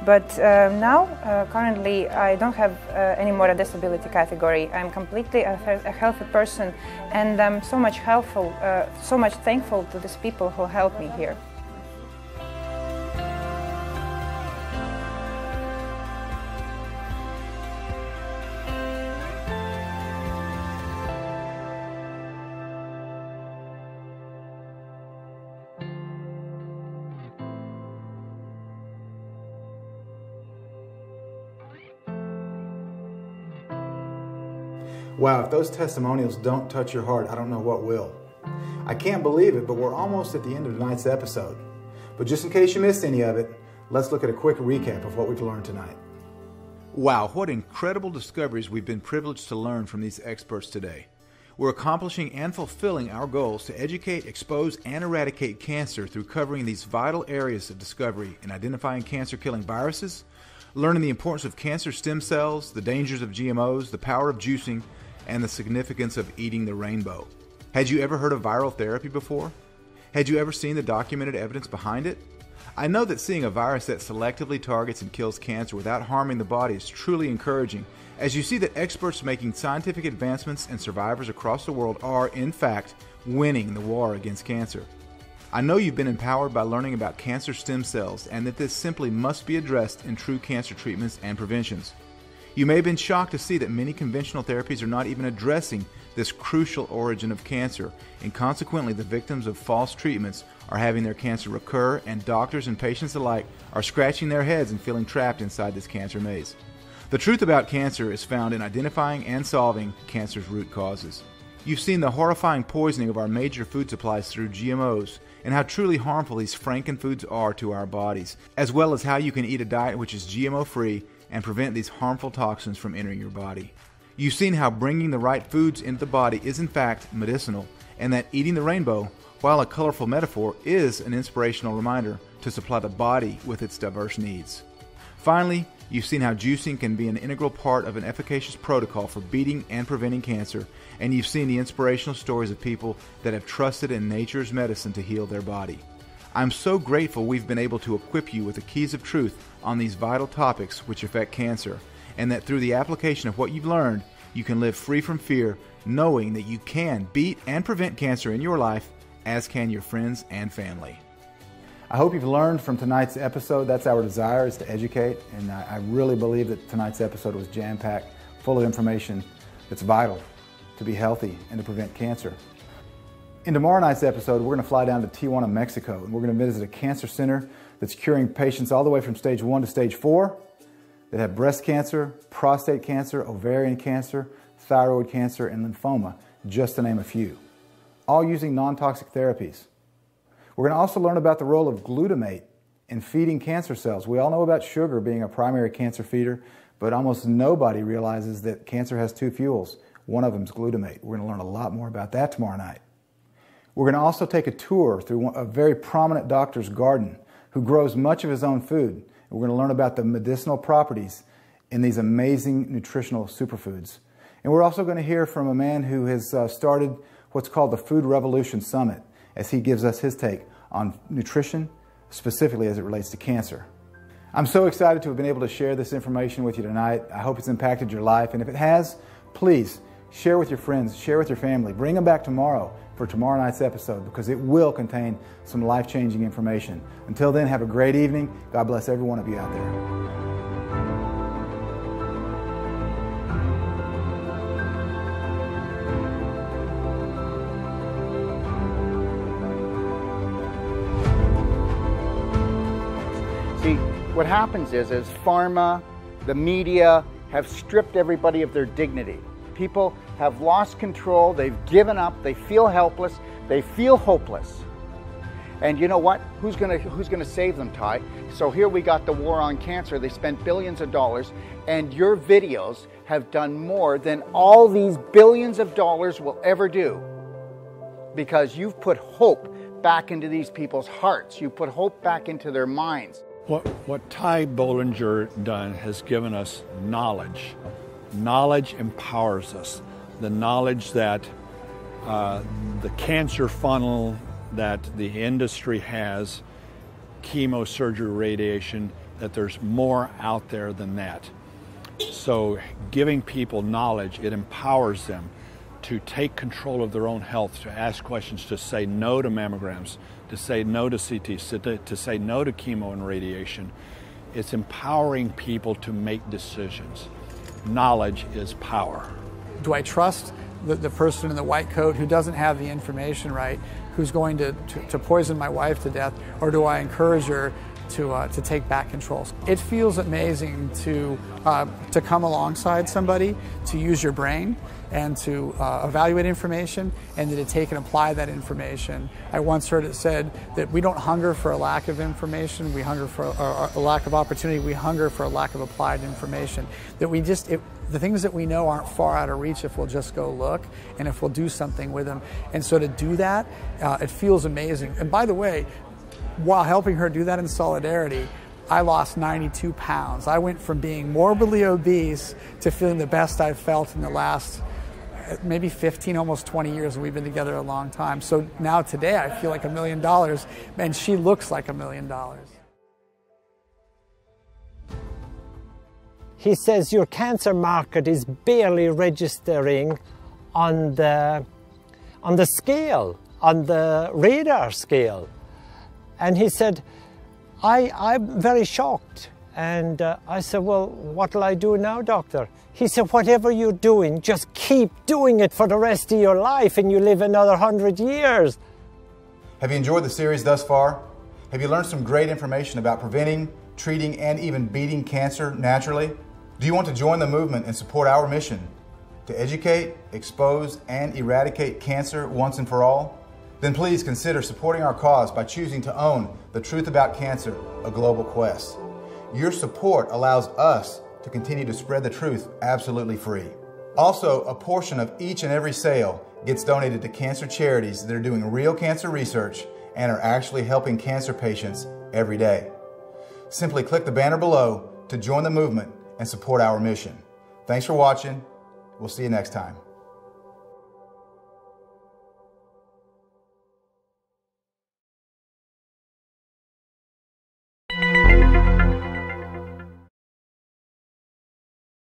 But now, currently, I don't have any more a disability category. I'm completely a healthy person, and I'm so much thankful to these people who helped me here. Wow, if those testimonials don't touch your heart, I don't know what will. I can't believe it, but we're almost at the end of tonight's episode. But just in case you missed any of it, let's look at a quick recap of what we've learned tonight. Wow, what incredible discoveries we've been privileged to learn from these experts today. We're accomplishing and fulfilling our goals to educate, expose, and eradicate cancer through covering these vital areas of discovery in identifying cancer-killing viruses, learning the importance of cancer stem cells, the dangers of GMOs, the power of juicing, and the significance of eating the rainbow. Had you ever heard of viral therapy before? Had you ever seen the documented evidence behind it? I know that seeing a virus that selectively targets and kills cancer without harming the body is truly encouraging, as you see that experts making scientific advancements and survivors across the world are, in fact, winning the war against cancer. I know you've been empowered by learning about cancer stem cells and that this simply must be addressed in true cancer treatments and preventions. You may have been shocked to see that many conventional therapies are not even addressing this crucial origin of cancer, and consequently the victims of false treatments are having their cancer recur, and doctors and patients alike are scratching their heads and feeling trapped inside this cancer maze. The truth about cancer is found in identifying and solving cancer's root causes. You've seen the horrifying poisoning of our major food supplies through GMOs, and how truly harmful these frankenfoods are to our bodies, as well as how you can eat a diet which is GMO-free and prevent these harmful toxins from entering your body. You've seen how bringing the right foods into the body is in fact medicinal, and that eating the rainbow, while a colorful metaphor, is an inspirational reminder to supply the body with its diverse needs. Finally, You've seen how juicing can be an integral part of an efficacious protocol for beating and preventing cancer, and you've seen the inspirational stories of people that have trusted in nature's medicine to heal their body. I'm so grateful we've been able to equip you with the keys of truth on these vital topics which affect cancer, and that through the application of what you've learned, you can live free from fear, knowing that you can beat and prevent cancer in your life, as can your friends and family. I hope you've learned from tonight's episode. That's our desire, is to educate, and I really believe that tonight's episode was jam-packed, full of information that's vital to be healthy and to prevent cancer. In tomorrow night's episode, we're going to fly down to Tijuana, Mexico, and we're going to visit a cancer center that's curing patients all the way from stage 1 to stage 4 that have breast cancer, prostate cancer, ovarian cancer, thyroid cancer, and lymphoma, just to name a few, all using non-toxic therapies. We're going to also learn about the role of glutamate in feeding cancer cells. We all know about sugar being a primary cancer feeder, but almost nobody realizes that cancer has 2 fuels. One of them is glutamate. We're going to learn a lot more about that tomorrow night. We're going to also take a tour through a very prominent doctor's garden who grows much of his own food. We're going to learn about the medicinal properties in these amazing nutritional superfoods. And we're also going to hear from a man who has started what's called the Food Revolution Summit, as he gives us his take on nutrition, specifically as it relates to cancer. I'm so excited to have been able to share this information with you tonight. I hope it's impacted your life, and if it has, please share with your friends, share with your family. Bring them back tomorrow for tomorrow night's episode, because it will contain some life-changing information. Until then, have a great evening. God bless every one of you out there. See, what happens is pharma, the media have stripped everybody of their dignity. People have lost control, they've given up, they feel helpless, they feel hopeless. And you know what? Who's gonna save them, Ty? So here we got the war on cancer. They spent billions of dollars, and your videos have done more than all these billions of dollars will ever do. Because you've put hope back into these people's hearts. You put hope back into their minds. What Ty Bollinger done has given us knowledge. Knowledge empowers us. The knowledge that the cancer funnel that the industry has, chemosurgery, radiation, that there's more out there than that. So giving people knowledge, it empowers them to take control of their own health, to ask questions, to say no to mammograms, to say no to CT, to say no to chemo and radiation. It's empowering people to make decisions. Knowledge is power. Do I trust the person in the white coat who doesn't have the information right, who's going to poison my wife to death, or do I encourage her to take back control? It feels amazing to come alongside somebody, to use your brain, and to evaluate information, and then to take and apply that information. I once heard it said that we don't hunger for a lack of information, we hunger for a lack of opportunity, we hunger for a lack of applied information. That we just, the things that we know aren't far out of reach if we'll just go look, and if we'll do something with them. And so to do that, it feels amazing. And by the way, while helping her do that in solidarity, I lost 92 pounds. I went from being morbidly obese to feeling the best I've felt in the last maybe 15, almost 20 years, and we've been together a long time. So now today I feel like $1 million, and she looks like $1 million. He says your cancer market is barely registering on the scale, on the radar scale. And he said, I'm very shocked. And I said, well, what'll I do now, doctor? He said, whatever you're doing, just keep doing it for the rest of your life and you live another 100 years. Have you enjoyed the series thus far? Have you learned some great information about preventing, treating, and even beating cancer naturally? Do you want to join the movement and support our mission to educate, expose, and eradicate cancer once and for all? Then please consider supporting our cause by choosing to own The Truth About Cancer, a global quest. Your support allows us to continue to spread the truth absolutely free. Also, a portion of each and every sale gets donated to cancer charities that are doing real cancer research and are actually helping cancer patients every day. Simply click the banner below to to join the movement and support our mission. Thanks for watching. We'll see you next time.